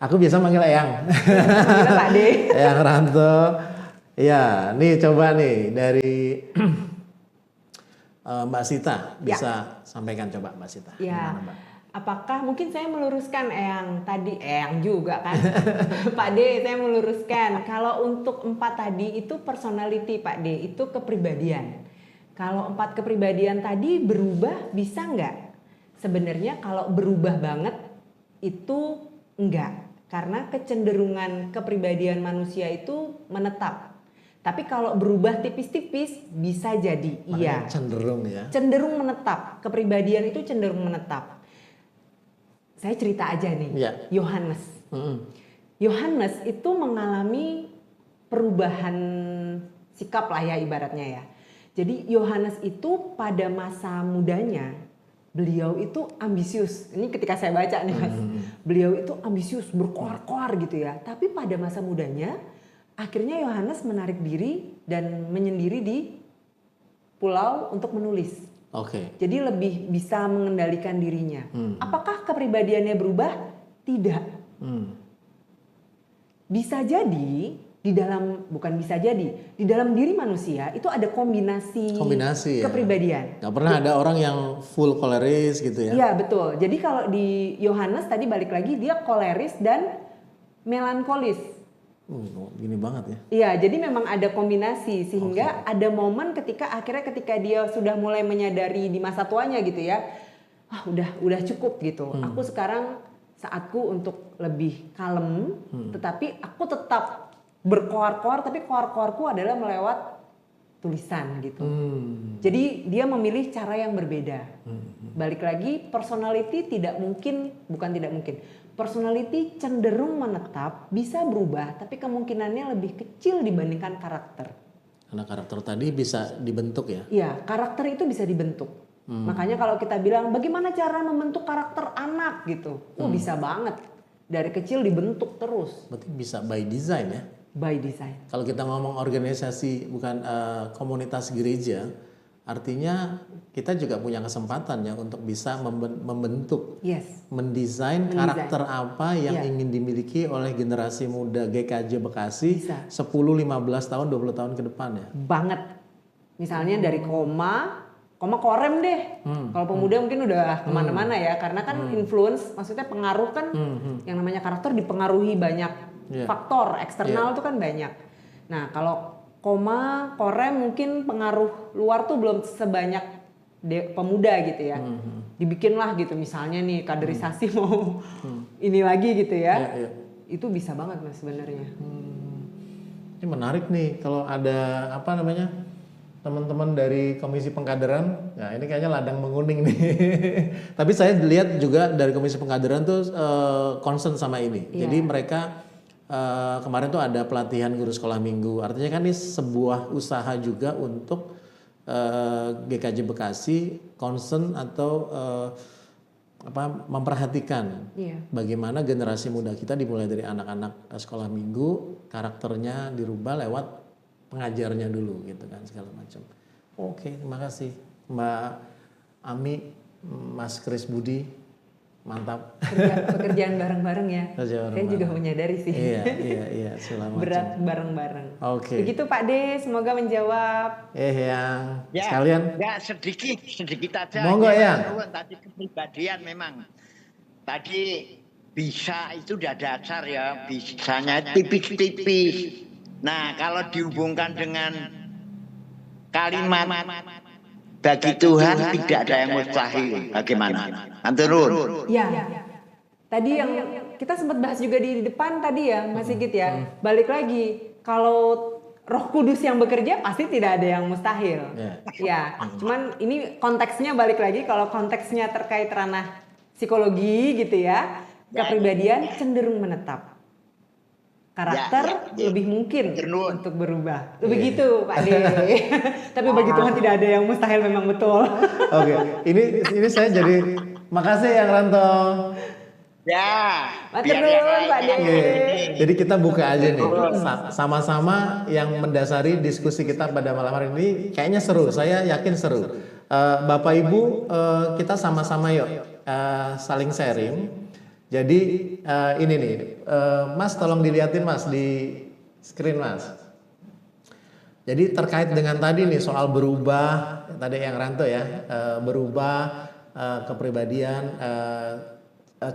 Aku biasa manggil Eyang. Manggilnya Pak D. Eyang Ranto. Ya, nih coba nih dari Mbak Sita bisa sampaikan coba Mbak Sita. Ya. Gimana, Mbak? Apakah mungkin saya meluruskan Eyang tadi, Eyang juga kan, Pak D, saya meluruskan kalau untuk 4 tadi itu personality Pak D, itu kepribadian. Kalau 4 kepribadian tadi berubah bisa nggak? Sebenarnya kalau berubah banget itu enggak, karena kecenderungan kepribadian manusia itu menetap. Tapi kalau berubah tipis-tipis bisa jadi, iya. Cenderung ya. Cenderung menetap, kepribadian itu cenderung menetap. Saya cerita aja nih, Yohanes. Yohanes itu mengalami perubahan sikap lah ya ibaratnya ya. Jadi Yohanes itu pada masa mudanya, beliau itu ambisius. Ini ketika saya baca nih Mas. Beliau itu ambisius, berkoar-koar gitu ya. Tapi pada masa mudanya, akhirnya Yohanes menarik diri dan menyendiri di pulau untuk menulis. Jadi lebih bisa mengendalikan dirinya. Apakah kepribadiannya berubah? Tidak. Bisa jadi di dalam, bukan bisa jadi, di dalam diri manusia itu ada kombinasi kepribadian. Gak pernah ada orang yang full koleris gitu ya? Iya betul. Jadi kalau di Yohanes tadi balik lagi dia koleris dan melankolis. Gini banget ya? Iya, jadi memang ada kombinasi sehingga ada momen ketika dia sudah mulai menyadari di masa tuanya gitu ya, udah cukup gitu. Aku sekarang saatku untuk lebih kalem, tetapi aku tetap berkoar-koar, tapi koar-koarku adalah melewat tulisan gitu. Jadi dia memilih cara yang berbeda. Balik lagi, personality bukan tidak mungkin. Personality cenderung menetap, bisa berubah, tapi kemungkinannya lebih kecil dibandingkan karakter. Karena karakter tadi bisa dibentuk ya? Iya, karakter itu bisa dibentuk. Makanya kalau kita bilang bagaimana cara membentuk karakter anak gitu, bisa banget. Dari kecil dibentuk terus. Berarti bisa by design ya? By design. Kalau kita ngomong organisasi bukan komunitas gereja, artinya kita juga punya kesempatan ya untuk bisa membentuk, mendesain karakter apa yang ingin dimiliki oleh generasi muda GKJ Bekasi 10, 15 tahun, 20 tahun ke depan ya? Banget. Misalnya dari koma korem deh. Kalau pemuda mungkin udah kemana-mana ya, karena kan influence, maksudnya pengaruh kan, yang namanya karakter dipengaruhi banyak faktor eksternal tuh kan banyak. Nah kalau koma, korem mungkin pengaruh luar tuh belum sebanyak pemuda gitu ya. Dibikinlah gitu misalnya nih kaderisasi mau ini lagi gitu ya. Itu bisa banget Mas sebenarnya. Ini menarik nih kalau ada teman-teman dari Komisi Pengkaderan. Nah ini kayaknya ladang menguning nih. Tapi saya lihat juga dari Komisi Pengkaderan tuh concern sama ini. Jadi mereka kemarin tuh ada pelatihan guru sekolah minggu. Artinya kan ini sebuah usaha juga untuk GKJ Bekasi concern atau memperhatikan bagaimana generasi muda kita dimulai dari anak-anak sekolah minggu, karakternya dirubah lewat pengajarnya dulu gitu kan segala macam. Oke, terima kasih Mbak Ami, Mas Kris Budi, mantap. Pekerjaan bareng-bareng ya. Saya juga menyadari sih. Iya, segala macam. Berat bareng-bareng. Oke. Begitu Pak D, semoga menjawab. Yang sekalian. Ya sedikit aja. Monggo ya. Tadi kepribadian memang. Tadi bisa itu udah dasar ya, bisanya tipis-tipis. Nah, kalau dihubungkan dengan kalimat bagi Tuhan tidak ada yang mustahil. Bagaimana? Anturun. Ya. Tadi yang kita sempat bahas juga di depan tadi ya, Mas Sigit ya. Balik lagi, kalau Roh Kudus yang bekerja pasti tidak ada yang mustahil. Ya, cuman ini konteksnya balik lagi, kalau konteksnya terkait ranah psikologi gitu ya, kepribadian cenderung menetap. Karakter lebih mungkin untuk berubah. Begitu Pak De. Tapi bagi Tuhan tidak ada yang mustahil, memang betul. Oke, ini saya jadi makasih yang Ranto. Ya. Matur nuwun Pak De. Jadi kita buka aja nih, sama-sama yang mendasari diskusi kita pada malam hari ini. Kayaknya seru, saya yakin seru. Bapak Ibu, kita sama-sama yuk saling sharing. Jadi ini nih, Mas tolong dilihatin Mas di screen Mas. Jadi terkait dengan tadi nih soal berubah, tadi yang Ranto ya, berubah kepribadian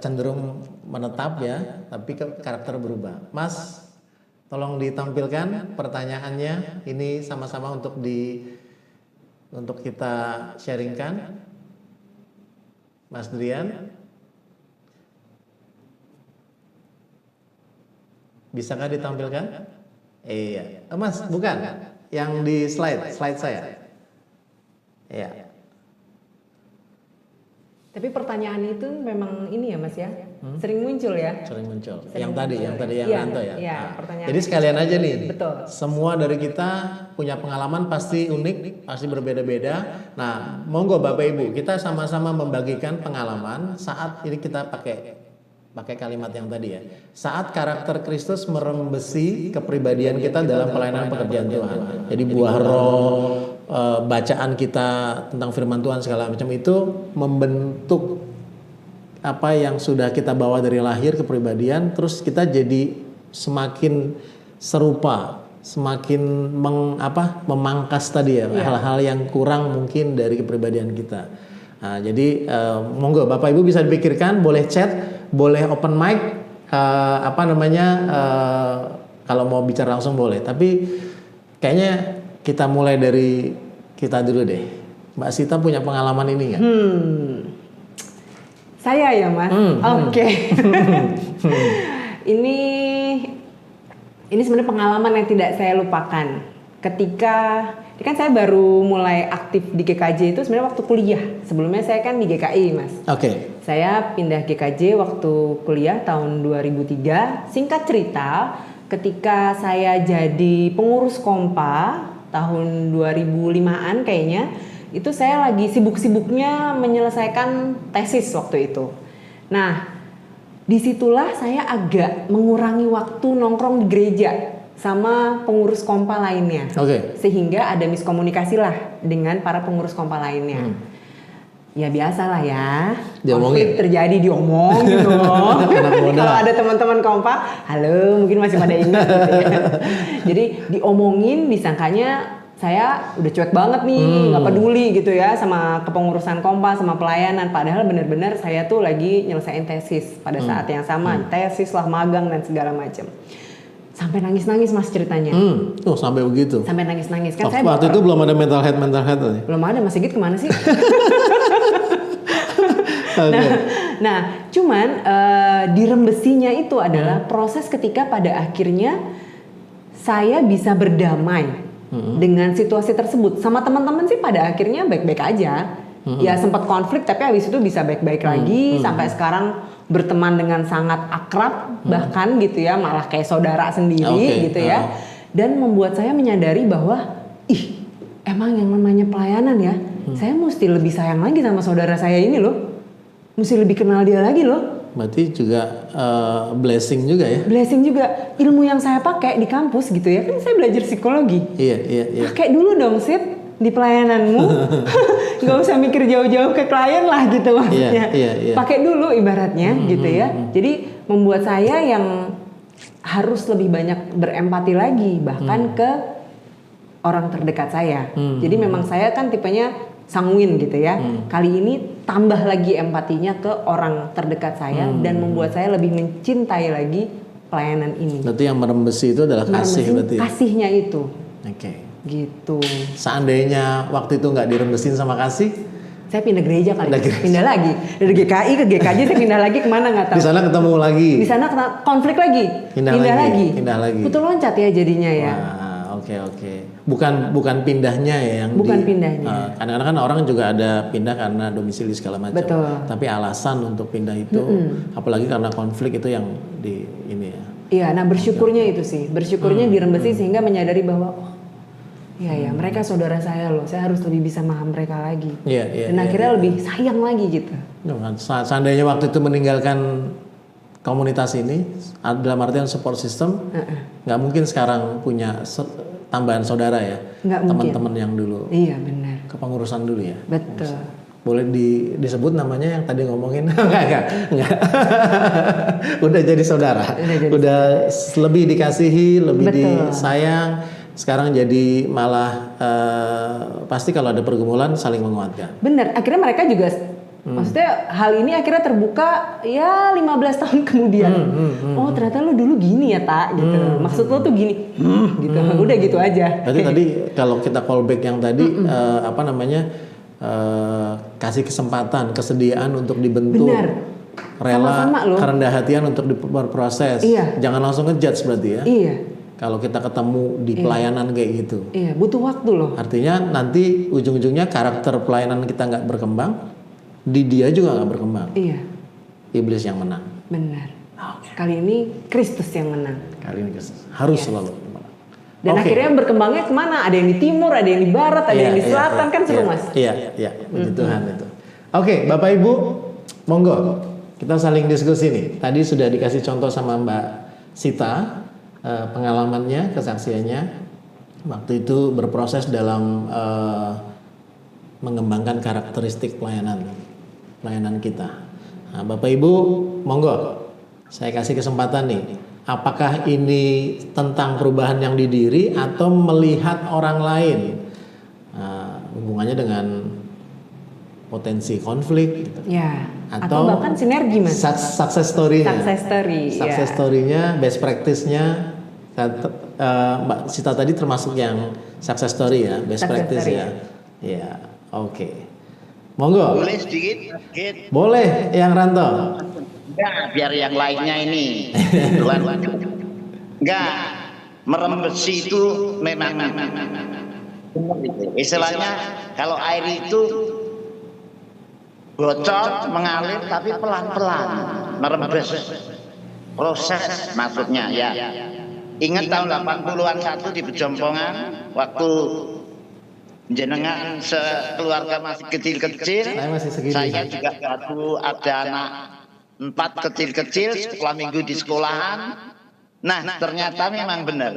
cenderung menetap ya, tapi karakter berubah. Mas tolong ditampilkan pertanyaannya, ini sama-sama untuk kita sharingkan. Mas Drian. Bisakah ditampilkan? Iya. Mas, bukan. Yang di slide saya. Iya. Tapi pertanyaan itu memang ini ya Mas ya, sering muncul ya. Sering muncul. Yang tadi yang Ranto ya. Iya, pertanyaan. Jadi sekalian aja nih. Betul. Semua dari kita punya pengalaman pasti unik, pasti berbeda-beda. Nah, monggo Bapak Ibu, kita sama-sama membagikan pengalaman saat ini kita pakai kalimat yang tadi ya. Saat karakter Kristus merembesi kepribadian kita dalam pelayanan pekerjaan Tuhan. Jadi buah roh, bacaan kita tentang firman Tuhan segala macam itu membentuk apa yang sudah kita bawa dari lahir kepribadian, terus kita jadi semakin serupa, semakin memangkas tadi ya hal-hal yang kurang mungkin dari kepribadian kita. Nah, jadi monggo Bapak Ibu bisa dipikirkan, boleh chat, boleh open mic, kalau mau bicara langsung boleh. Tapi kayaknya kita mulai dari kita dulu deh. Mbak Sita punya pengalaman ini nggak? Saya ya Mas. Oke. Ini sebenarnya pengalaman yang tidak saya lupakan. Ketika ini kan saya baru mulai aktif di GKJ itu sebenarnya waktu kuliah. Sebelumnya saya kan di GKI Mas. Oke. Saya pindah GKJ waktu kuliah tahun 2003. Singkat cerita, ketika saya jadi pengurus Kompa tahun 2005-an kayaknya, itu saya lagi sibuk-sibuknya menyelesaikan tesis waktu itu. Nah, disitulah saya agak mengurangi waktu nongkrong di gereja sama pengurus Kompa lainnya. Sehingga ada miskomunikasi lah dengan para pengurus Kompa lainnya. Ya biasalah ya, konflik terjadi diomongin loh. Kalau ada teman-teman Kompa, halo mungkin masih pada ingat gitu ya. Jadi diomongin, disangkanya saya udah cuek banget nih, nggak peduli gitu ya sama kepengurusan Kompa, sama pelayanan. Padahal benar-benar saya tuh lagi nyelesain tesis pada saat yang sama, tesis lah, magang dan segala macam. Sampai nangis-nangis Mas ceritanya. Oh sampai begitu? Sampai nangis-nangis. Kan waktu itu belum ada mental health tadi? Belum ada, Mas Sigit kemana sih? Nah, cuman dirembesinya itu adalah proses ketika pada akhirnya saya bisa berdamai dengan situasi tersebut. Sama teman-teman sih pada akhirnya baik-baik aja. Ya sempat konflik tapi habis itu bisa baik-baik lagi. Sampai sekarang berteman dengan sangat akrab bahkan gitu ya, malah kayak saudara sendiri gitu ya. Dan membuat saya menyadari bahwa emang yang namanya pelayanan ya, saya mesti lebih sayang lagi sama saudara saya ini loh. Mesti lebih kenal dia lagi loh. Berarti juga blessing juga ya? Blessing juga. Ilmu yang saya pakai di kampus gitu ya, kan saya belajar psikologi. Iya. Pakai dulu dong Sid di pelayananmu. Gak usah mikir jauh-jauh ke klien lah gitu maksudnya. Iya. Pakai dulu ibaratnya gitu ya. Jadi membuat saya yang harus lebih banyak berempati lagi bahkan ke orang terdekat saya. Jadi memang saya kan tipenya sanguin gitu ya. Kali ini tambah lagi empatinya ke orang terdekat saya dan membuat saya lebih mencintai lagi pelayanan ini. Berarti yang merembesi itu adalah kasih berarti. Kasihnya itu. Oke. Gitu. Seandainya waktu itu nggak dirembesin sama kasih, saya pindah gereja kali. Pindah lagi dari GKI ke GKJ, saya pindah lagi kemana nggak tahu. Di sana ketemu lagi. Di sana konflik lagi. Pindah lagi. Pindah lagi. Betul loncat ya jadinya ya. Wah, oke. Bukan pindahnya ya yang Bukan pindahnya. kadang-kadang kan orang juga ada pindah karena domisili segala macam. Betul. Tapi alasan untuk pindah itu, apalagi karena konflik itu yang di ini ya. Iya, nah bersyukurnya itu sih, bersyukurnya di Rembesi sehingga menyadari bahwa iya ya mereka saudara saya loh, saya harus lebih bisa memahami mereka lagi. Iya, Dan akhirnya lebih sayang lagi gitu. Seandainya waktu itu meninggalkan komunitas ini, dalam artian support system, nggak mungkin sekarang punya tambahan saudara ya, Nggak mungkin. teman-teman yang dulu Iya benar, kepengurusan dulu ya. betul. Boleh disebut namanya yang tadi ngomongin? Enggak. Udah jadi saudara. Udah lebih dikasihi, lebih Betul. disayang. Sekarang jadi malah pasti kalau ada pergumulan saling menguatkan. Benar, akhirnya mereka juga maksudnya hal ini akhirnya terbuka ya 15 tahun kemudian. Oh ternyata lo dulu gini ya tak gitu. Maksud lo tuh gini, gitu. Udah gitu aja. Berarti tadi kalau kita callback yang tadi kasih kesempatan, kesediaan untuk dibentuk, Benar. rela, Sama-sama loh. kerendah hatian untuk berproses. Iya. Jangan langsung ngejudge berarti ya. Iya, Kalau kita ketemu di pelayanan kayak gitu, iya butuh waktu loh. artinya nanti ujung-ujungnya karakter pelayanan kita nggak berkembang, di dia juga nggak berkembang. Iya, Iblis yang menang. benar. Kali ini Kristus yang menang. Kali ini harus selalu menang. Dan Oke. akhirnya berkembangnya kemana? Ada yang di timur, ada yang di barat, ada yang di selatan, kan seru mas. Iya, puji Tuhan itu. Oke, Bapak Ibu, monggo kita saling diskusi nih. Tadi sudah dikasih contoh sama Mbak Sita, pengalamannya, kesaksiannya, waktu itu berproses dalam mengembangkan karakteristik pelayanan kita. Nah, Bapak Ibu, monggo, saya kasih kesempatan nih. Apakah ini tentang perubahan yang di diri atau melihat orang lain? Hubungannya dengan potensi konflik gitu. Ya. Atau bahkan sinergi mas. Success story-nya. Success Success story-nya, best practice-nya. Mbak Sita tadi termasuk yang success story ya, best Success practice story. ya. Ya, oke. Monggo. Boleh sedikit? Boleh yang Ranto. Enggak, biar yang lainnya ini. Tuhan. Enggak, merembesi itu memang istilahnya kalau air itu bocor mengalir tapi pelan-pelan merembes proses maksudnya ya. Ingat tahun 80-an satu di Pejompongan waktu jenengan sekeluarga masih kecil-kecil, Saya masih segini. saya juga baru ada anak 4 kecil-kecil sekolah minggu di sekolahan. Nah ternyata memang benar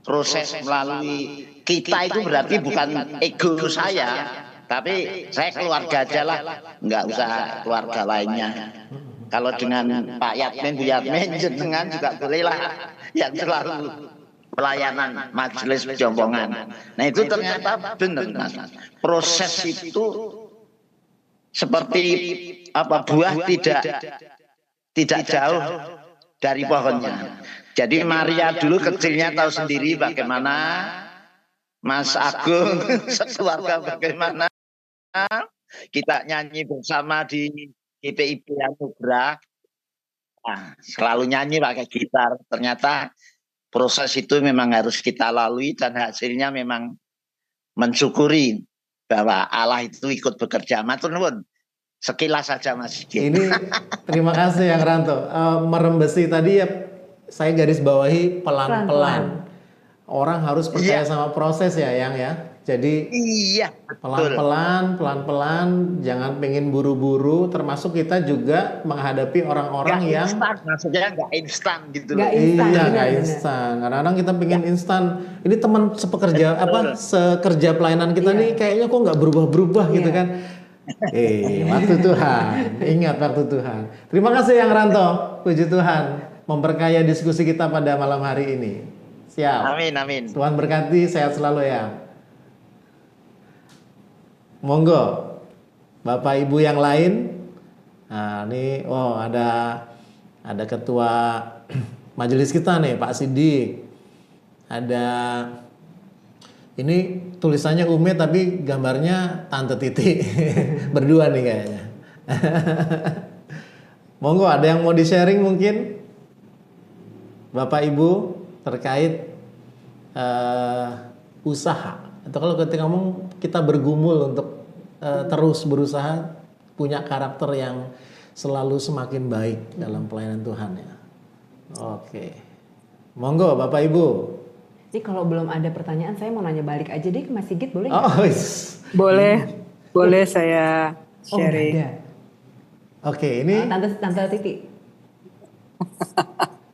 proses melalui kita itu berarti bukan ego saya, tapi saya keluarga aja lah, nggak usah keluarga lainnya. Kalau dengan Pak Yatmin, Bu Yatmin, jenengan juga bolehlah yang selalu pelayanan majelis Pejompongan. Nah itu ternyata benar mas, proses itu seperti apa buah tidak jauh dari pohonnya. Jadi Maria dulu kecilnya tahu sendiri bagaimana, Mas Agung sekeluarga bagaimana kita nyanyi bersama di GPIB Anugerah. Nah, selalu nyanyi pakai gitar. Ternyata proses itu memang harus kita lalui dan hasilnya memang mensyukuri bahwa Allah itu ikut bekerja. Matur nuwun. Sekilas saja Mas. Ini terima kasih yang Ranto. Merembesi tadi ya saya garis bawahi pelan-pelan. Orang harus percaya sama proses ya yang ya. Jadi Iya, betul. pelan-pelan, jangan pengen buru-buru. Termasuk kita juga menghadapi orang-orang Nggak yang instan, maksudnya nggak instan gitu loh. Nggak instan, iya, nggak benar-benar. instan. Kadang-kadang kita pengen instan. Ini teman sepekerja sekerja pelayanan kita nih kayaknya kok nggak berubah-berubah gitu kan. Waktu Tuhan. Ingat waktu Tuhan. Terima kasih yang Ranto. Puji Tuhan memberkaya diskusi kita pada malam hari ini. Siap. Amin. Tuhan berkati, sehat selalu ya. Monggo, Bapak Ibu yang lain. Nah, ini ada ketua majelis kita nih, Pak Sidik. Ada ini tulisannya Ume tapi gambarnya Tante Titi. Berdua nih kayaknya. Monggo, ada yang mau di-sharing mungkin? Bapak Ibu terkait eh, usaha, atau kalau kita ngomong kita bergumul untuk terus berusaha punya karakter yang selalu semakin baik dalam pelayanan Tuhan ya. Oke, monggo Bapak Ibu. Ini kalau belum ada pertanyaan, saya mau nanya balik aja deh ke Mas Sigit, boleh nggak? Oh, Boleh saya Oh, nggak sharing. ada. oke, ini Tante Titi.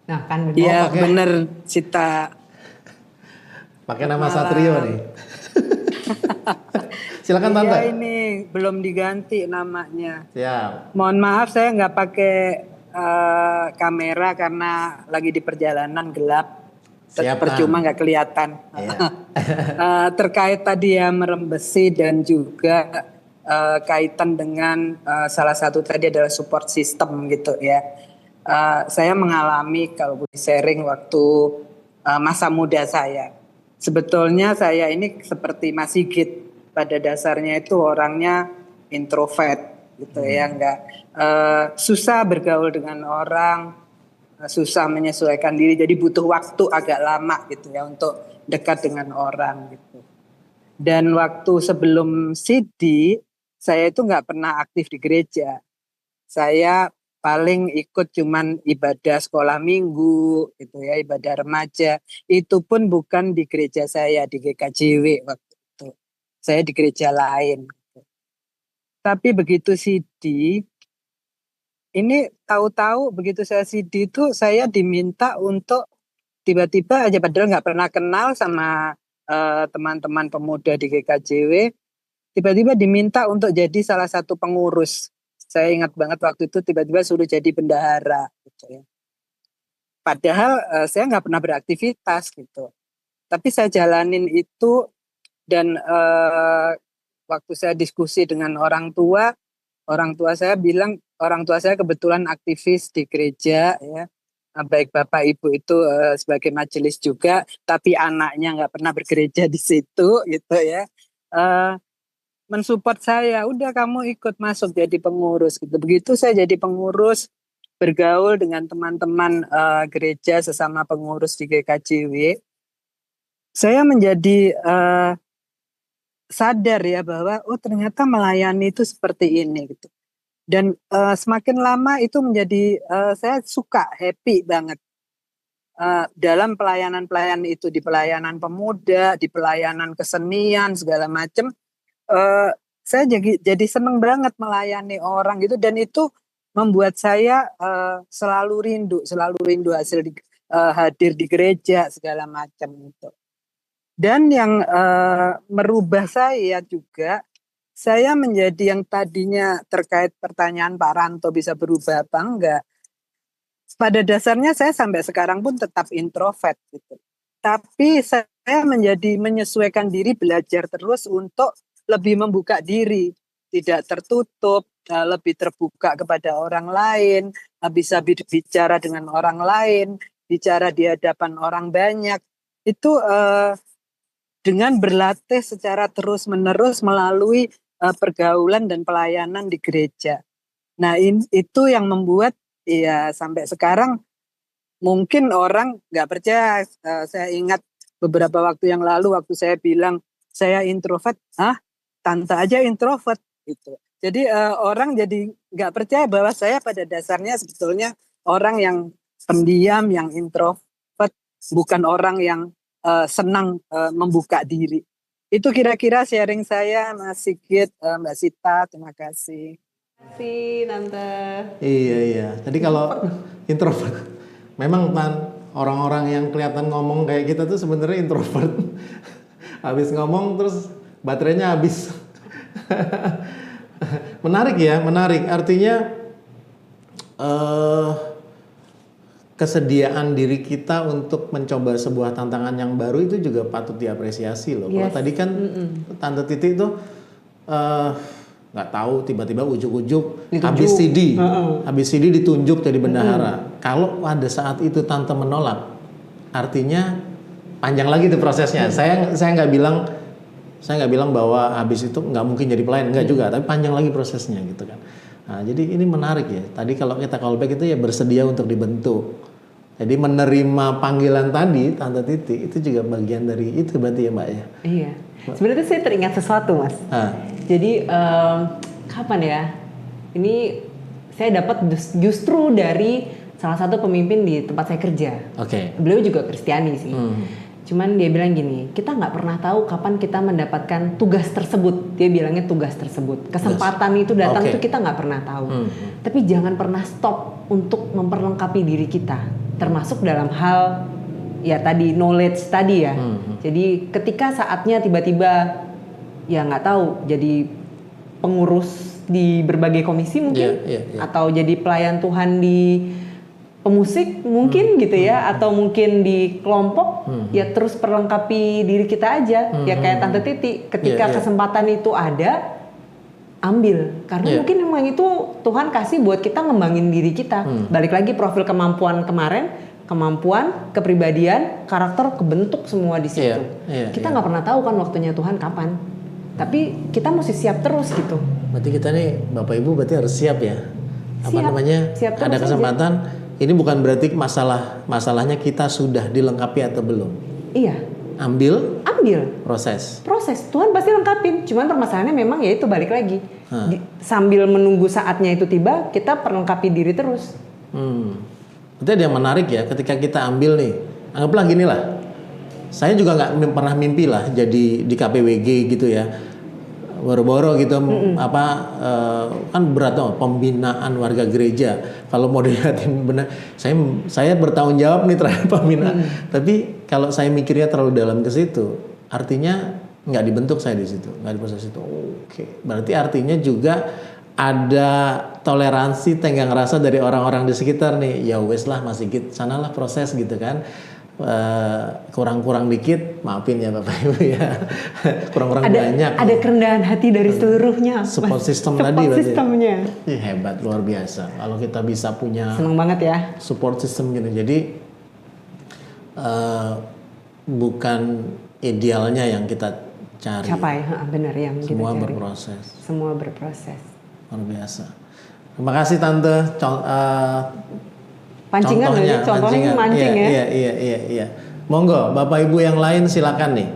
Nah kan benar. Iya pakai- bener Cita. pakai nama Satrio nih. Silakan Tante. Iya ini belum diganti namanya. Siap. Mohon maaf saya nggak pakai kamera karena lagi di perjalanan gelap. Siap, Percuma nggak kelihatan. Iya. Terkait tadi ya merem besi dan juga kaitan dengan salah satu tadi adalah support system gitu ya. Saya mengalami kalau boleh sharing waktu masa muda saya. Sebetulnya saya ini seperti Mas Sigit, pada dasarnya itu orangnya introvert gitu ya, nggak susah bergaul dengan orang, susah menyesuaikan diri, jadi butuh waktu agak lama gitu ya untuk dekat dengan orang gitu. Dan waktu sebelum CD, saya itu nggak pernah aktif di gereja. Saya paling ikut cuman ibadah sekolah minggu gitu ya, ibadah remaja. Itu pun bukan di gereja saya, di GKJW waktu itu. Saya di gereja lain. Tapi begitu CD, ini tahu-tahu begitu saya CD itu saya diminta untuk tiba-tiba aja padahal nggak pernah kenal sama teman-teman pemuda di GKJW, tiba-tiba diminta untuk jadi salah satu pengurus. Saya ingat banget waktu itu tiba-tiba suruh jadi bendahara gitu ya. Padahal saya nggak pernah beraktivitas gitu. Tapi saya jalanin itu dan waktu saya diskusi dengan orang tua saya bilang, orang tua saya kebetulan aktivis di gereja ya. Baik Bapak Ibu itu sebagai majelis juga, tapi anaknya nggak pernah bergereja di situ gitu ya. Mensupport saya, udah kamu ikut masuk jadi pengurus gitu. Begitu saya jadi pengurus, bergaul dengan teman-teman gereja sesama pengurus di GKJW, saya menjadi sadar ya bahwa oh ternyata melayani itu seperti ini gitu. Dan semakin lama itu menjadi saya suka, happy banget dalam pelayanan-pelayanan itu, di pelayanan pemuda, di pelayanan kesenian segala macam. Saya jadi seneng banget melayani orang gitu, dan itu membuat saya selalu rindu hadir di gereja segala macam itu. Dan yang merubah saya juga, saya menjadi yang tadinya terkait pertanyaan Pak Ranto bisa berubah apa enggak. Pada dasarnya saya sampai sekarang pun tetap introvert gitu. Tapi saya menjadi menyesuaikan diri, belajar terus untuk lebih membuka diri, tidak tertutup, lebih terbuka kepada orang lain, bisa bicara dengan orang lain, bicara di hadapan orang banyak. Itu dengan berlatih secara terus-menerus melalui pergaulan dan pelayanan di gereja. Nah itu yang membuat ya sampai sekarang mungkin orang nggak percaya. Saya ingat beberapa waktu yang lalu waktu saya bilang saya introvert, tante aja introvert gitu. Jadi orang jadi nggak percaya bahwa saya pada dasarnya sebetulnya orang yang pendiam, yang introvert, bukan orang yang senang membuka diri. Itu kira-kira sharing saya, Mas Sigit, Mbak Sita, terima kasih. Terima kasih Tante. Iya. Tadi kalau introvert, memang orang-orang yang kelihatan ngomong kayak kita tuh sebenarnya introvert. Habis ngomong terus baterainya habis. Menarik ya, menarik. Artinya kesediaan diri kita untuk mencoba sebuah tantangan yang baru itu juga patut diapresiasi loh. Kalau tadi kan Tante Titi tuh nggak tahu tiba-tiba ujuk-ujuk habis CD ditunjuk jadi bendahara. Kalau ada saat itu Tante menolak, artinya panjang lagi tuh prosesnya. Saya nggak bilang bahwa habis itu nggak mungkin jadi pelayan, nggak juga, tapi panjang lagi prosesnya gitu kan. Nah, jadi ini menarik ya. Tadi kalau kita callback itu ya bersedia untuk dibentuk. Jadi menerima panggilan tadi Tante Titi itu juga bagian dari itu berarti ya Mbak ya. Iya. Sebenarnya saya teringat sesuatu Mas. Ah, Jadi kapan ya? Ini saya dapat justru dari salah satu pemimpin di tempat saya kerja. Oke. Beliau juga Kristiani sih. Cuman dia bilang gini, kita nggak pernah tahu kapan kita mendapatkan tugas tersebut. Dia bilangnya tugas tersebut. Kesempatan itu datang Oke. itu kita nggak pernah tahu. Tapi jangan pernah stop untuk memperlengkapi diri kita. Termasuk dalam hal ya tadi knowledge tadi ya. Jadi ketika saatnya tiba-tiba ya nggak tahu jadi pengurus di berbagai komisi mungkin atau jadi pelayan Tuhan di pemusik mungkin gitu ya atau mungkin di kelompok ya terus perlengkapi diri kita aja ya kayak Tante Titi ketika kesempatan itu ada ambil karena mungkin memang itu Tuhan kasih buat kita ngembangin diri kita balik lagi profil kemampuan kemarin kemampuan kepribadian karakter kebentuk semua di situ kita nggak pernah tahu kan waktunya Tuhan kapan tapi kita mesti siap terus gitu. Berarti kita nih Bapak Ibu berarti harus siap ya. Apa namanya? Siap Ada terus kesempatan. Ini bukan berarti masalahnya kita sudah dilengkapi atau belum. Iya. Ambil proses. Tuhan pasti lengkapin. Cuman permasalahannya memang ya itu balik lagi. Sambil menunggu saatnya itu tiba, kita perlengkapi diri terus. Itu ada yang menarik ya. Ketika kita ambil nih, anggaplah gini lah. Saya juga nggak pernah mimpi lah jadi di KPWG gitu ya. Boro-boro gitu kan berat dong pembinaan warga gereja. Kalau mau dilihatin benar, saya bertanggung jawab nih terhadap pembinaan. Tapi kalau saya mikirnya terlalu dalam ke situ, artinya nggak dibentuk saya di situ, nggak di proses itu. Oke, berarti artinya juga ada toleransi tenggang rasa dari orang-orang di sekitar nih. Ya wes lah Mas Sigit, sanalah proses gitu kan. Kurang-kurang dikit, maafin ya Bapak Ibu ya. Kurang-kurang banyak. Ada kerendahan hati dari seluruhnya. Support system support tadi berarti. sistemnya. Hebat luar biasa. Kalau kita bisa punya Seneng banget ya. support system gitu. Jadi bukan idealnya yang kita cari. Capai, benar yang Semua kita cari. berproses. Semua berproses. Luar biasa. Terima kasih Tante. Contohnya mancing ya. Iya. Monggo, Bapak Ibu yang lain silakan nih.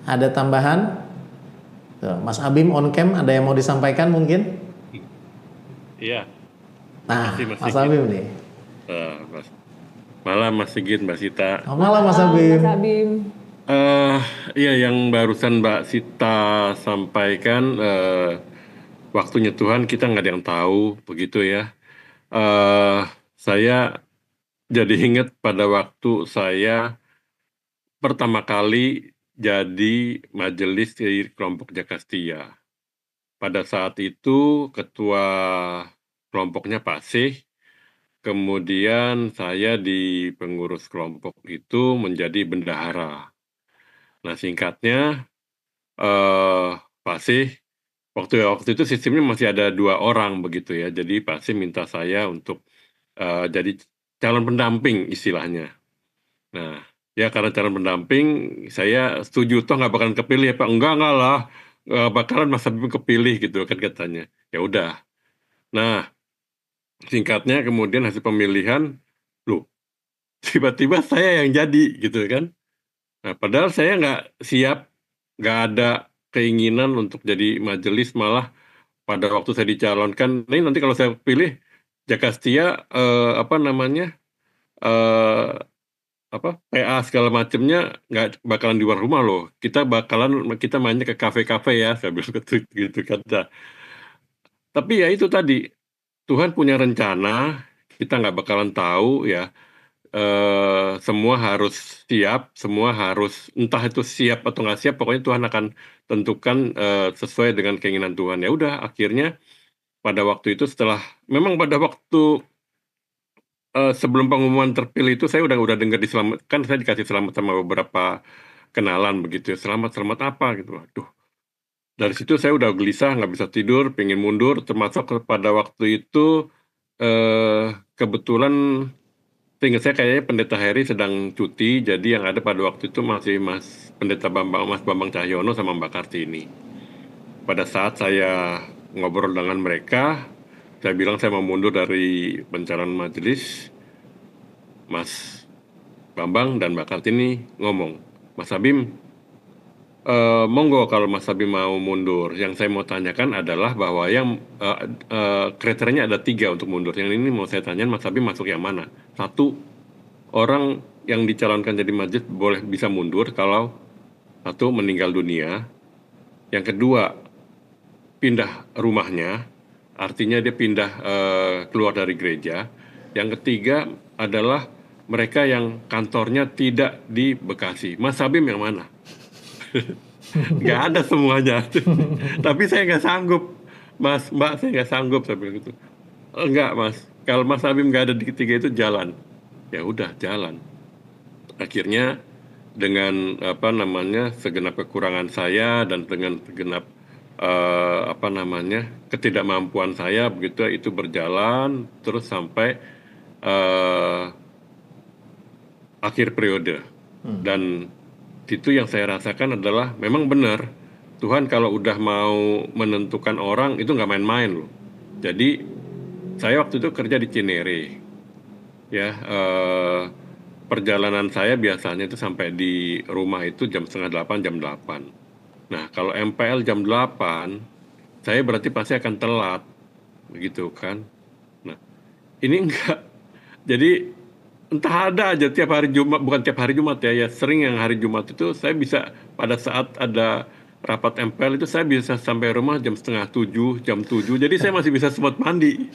Ada tambahan? Tuh, Mas Abim on cam, ada yang mau disampaikan mungkin? Iya. Nah, Mas Mas Sigit. Abim nih. Malam Mas Sigit, Mbak Sita. Selamat malam Mas Abim. Mas Abim. Iya, yang barusan Mbak Sita sampaikan, waktunya Tuhan kita nggak ada yang tahu, begitu ya. Saya jadi ingat pada waktu saya pertama kali jadi majelis di kelompok Jakastia. Pada saat itu ketua kelompoknya Pak Sih, kemudian saya di pengurus kelompok itu menjadi bendahara. Nah singkatnya Pak Sih waktu itu sistemnya masih ada 2 orang begitu ya. Jadi Pak Sim minta saya untuk jadi calon pendamping istilahnya. Nah, ya karena calon pendamping saya setuju toh nggak bakalan kepilih ya Pak. Enggak lah. Bakalan Mas Habib kepilih gitu kan katanya. Ya udah. Nah, singkatnya kemudian hasil pemilihan loh tiba-tiba saya yang jadi gitu kan. Nah, padahal saya nggak siap, nggak ada keinginan untuk jadi majelis, malah pada waktu saya dicalonkan, ini nanti kalau saya pilih Jakastia PA segala macamnya nggak bakalan di luar rumah loh. Kita mainnya ke kafe-kafe ya, saya bilang gitu kata. Tapi ya itu tadi Tuhan punya rencana, kita nggak bakalan tahu ya. Semua harus siap, semua harus entah itu siap atau nggak siap, pokoknya Tuhan akan tentukan sesuai dengan keinginan Tuhan. Ya udah, akhirnya pada waktu itu memang pada waktu sebelum pengumuman terpilih itu saya udah dengar kan saya dikasih selamat sama beberapa kenalan begitu ya, selamat apa gitu. Aduh, dari situ saya udah gelisah, nggak bisa tidur, pengen mundur, termasuk pada waktu itu kebetulan seingat saya kayaknya Pendeta Heri sedang cuti, jadi yang ada pada waktu itu masih Mas Bambang Cahyono sama Mbak Kartini. Pada saat saya ngobrol dengan mereka, saya bilang saya mau mundur dari pencalonan majelis. Mas Bambang dan Mbak Kartini ngomong, Mas Abim, monggo kalau Mas Abim mau mundur. Yang saya mau tanyakan adalah bahwa yang kriterianya ada 3 untuk mundur. Yang ini mau saya tanyain, Mas Abim masuk yang mana? 1, orang yang dicalonkan jadi majelis boleh bisa mundur kalau 1 meninggal dunia. Yang kedua, pindah rumahnya, artinya dia pindah keluar dari gereja. Yang ketiga adalah mereka yang kantornya tidak di Bekasi. Mas Abim yang mana? Nggak ada semuanya. Tapi saya nggak sanggup, Mas, Mbak, saya nggak sanggup, saya bilang gitu. Enggak, Mas, kalau Mas Abim nggak ada di ketiga itu jalan. Ya udah, jalan. Akhirnya dengan segenap kekurangan saya dan dengan segenap ketidakmampuan saya begitu, itu berjalan terus sampai akhir periode. Dan itu yang saya rasakan adalah memang benar Tuhan kalau udah mau menentukan orang itu nggak main-main loh. Jadi saya waktu itu kerja di Cinere, ya, perjalanan saya biasanya itu sampai di rumah itu jam 7:30, jam 8. Nah, kalau MPL jam 8, saya berarti pasti akan telat, begitu kan. Nah, ini enggak. Jadi entah ada aja tiap hari Jumat, bukan tiap hari Jumat ya, sering yang hari Jumat itu saya bisa pada saat ada rapat MPL itu saya bisa sampai rumah jam 6:30, jam 7. Jadi saya masih bisa sempat mandi.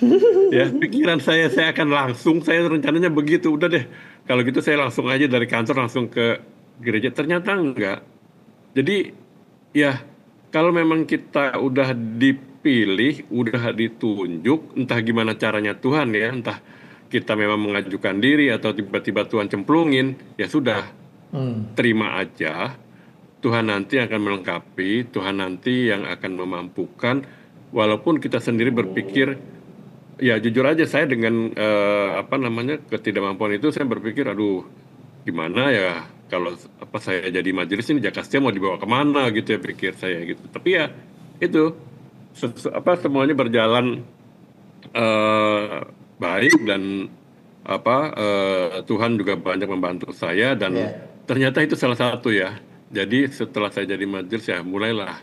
Ya, pikiran saya akan langsung, saya rencananya begitu. Udah deh, kalau gitu saya langsung aja dari kantor langsung ke gereja. Ternyata enggak. Jadi ya, kalau memang kita udah dipilih, udah ditunjuk, entah gimana caranya Tuhan ya, entah kita memang mengajukan diri atau tiba-tiba Tuhan cemplungin, ya sudah, terima aja. Tuhan nanti akan melengkapi, Tuhan nanti yang akan memampukan, walaupun kita sendiri berpikir, ya jujur aja saya dengan ketidakmampuan itu saya berpikir, aduh gimana ya kalau saya jadi majelis ini Jakastia mau dibawa kemana gitu ya, pikir saya gitu. Tapi ya itu semuanya berjalan baik dan Tuhan juga banyak membantu saya dan ternyata itu salah satu ya. Jadi setelah saya jadi majelis ya mulailah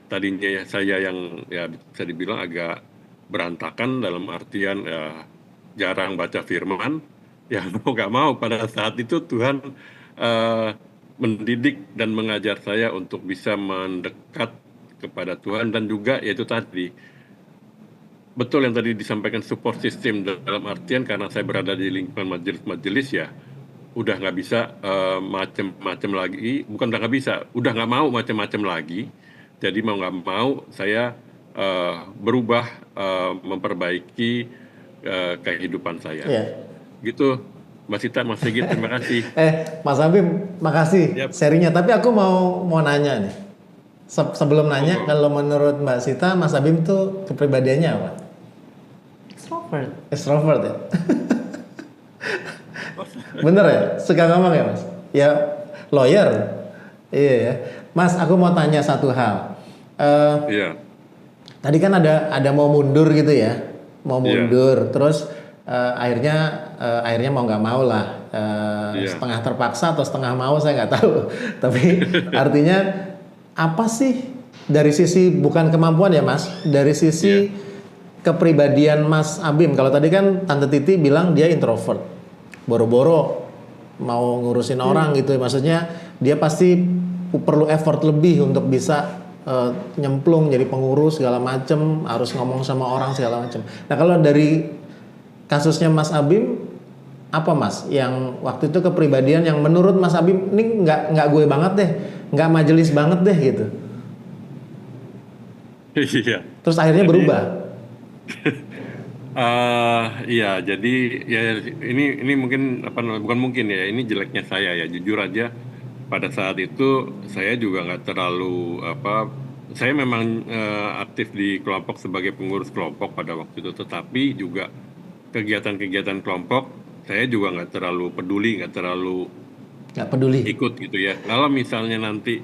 tadinya ya saya yang ya bisa dibilang agak berantakan dalam artian ya jarang baca firman, ya mau nggak mau pada saat itu Tuhan mendidik dan mengajar saya untuk bisa mendekat kepada Tuhan dan juga yaitu tadi betul yang tadi disampaikan support system dalam artian karena saya berada di lingkungan majelis-majelis ya udah nggak bisa macem-macem lagi, bukan udah nggak bisa, udah nggak mau macem-macem lagi. Jadi mau nggak mau saya berubah memperbaiki kehidupan saya. Gitu, Mas Sita, Mas Sigit, terima kasih. Mas Abim, makasih sharingnya. Tapi aku mau nanya nih. Sebelum nanya, kalau menurut Mbak Sita, Mas Abim tuh kepribadiannya apa? Extrovert ya? Bener ya? Suka ngomong ya Mas? Ya lawyer? Iya ya. Mas, aku mau tanya satu hal. Tadi kan ada mau mundur gitu ya? Mau mundur, terus akhirnya mau nggak mau lah. Setengah terpaksa atau setengah mau saya nggak tahu. Tapi artinya apa sih dari sisi bukan kemampuan ya Mas, dari sisi kepribadian Mas Abim? Kalau tadi kan Tante Titi bilang dia introvert, boro-boro mau ngurusin orang gitu, maksudnya dia pasti perlu effort lebih untuk bisa nyemplung jadi pengurus segala macem, harus ngomong sama orang segala macem. Nah kalau dari kasusnya Mas Abim, apa Mas yang waktu itu kepribadian yang menurut Mas Abim ini nggak gue banget deh, nggak majelis banget deh gitu. Iya. Terus akhirnya berubah. Iya, jadi ya ini mungkin bukan mungkin ya, ini jeleknya saya ya, jujur aja pada saat itu saya juga nggak terlalu saya memang aktif di kelompok sebagai pengurus kelompok pada waktu itu, tetapi juga kegiatan-kegiatan kelompok saya juga nggak terlalu peduli, nggak peduli ikut gitu ya. Kalau misalnya nanti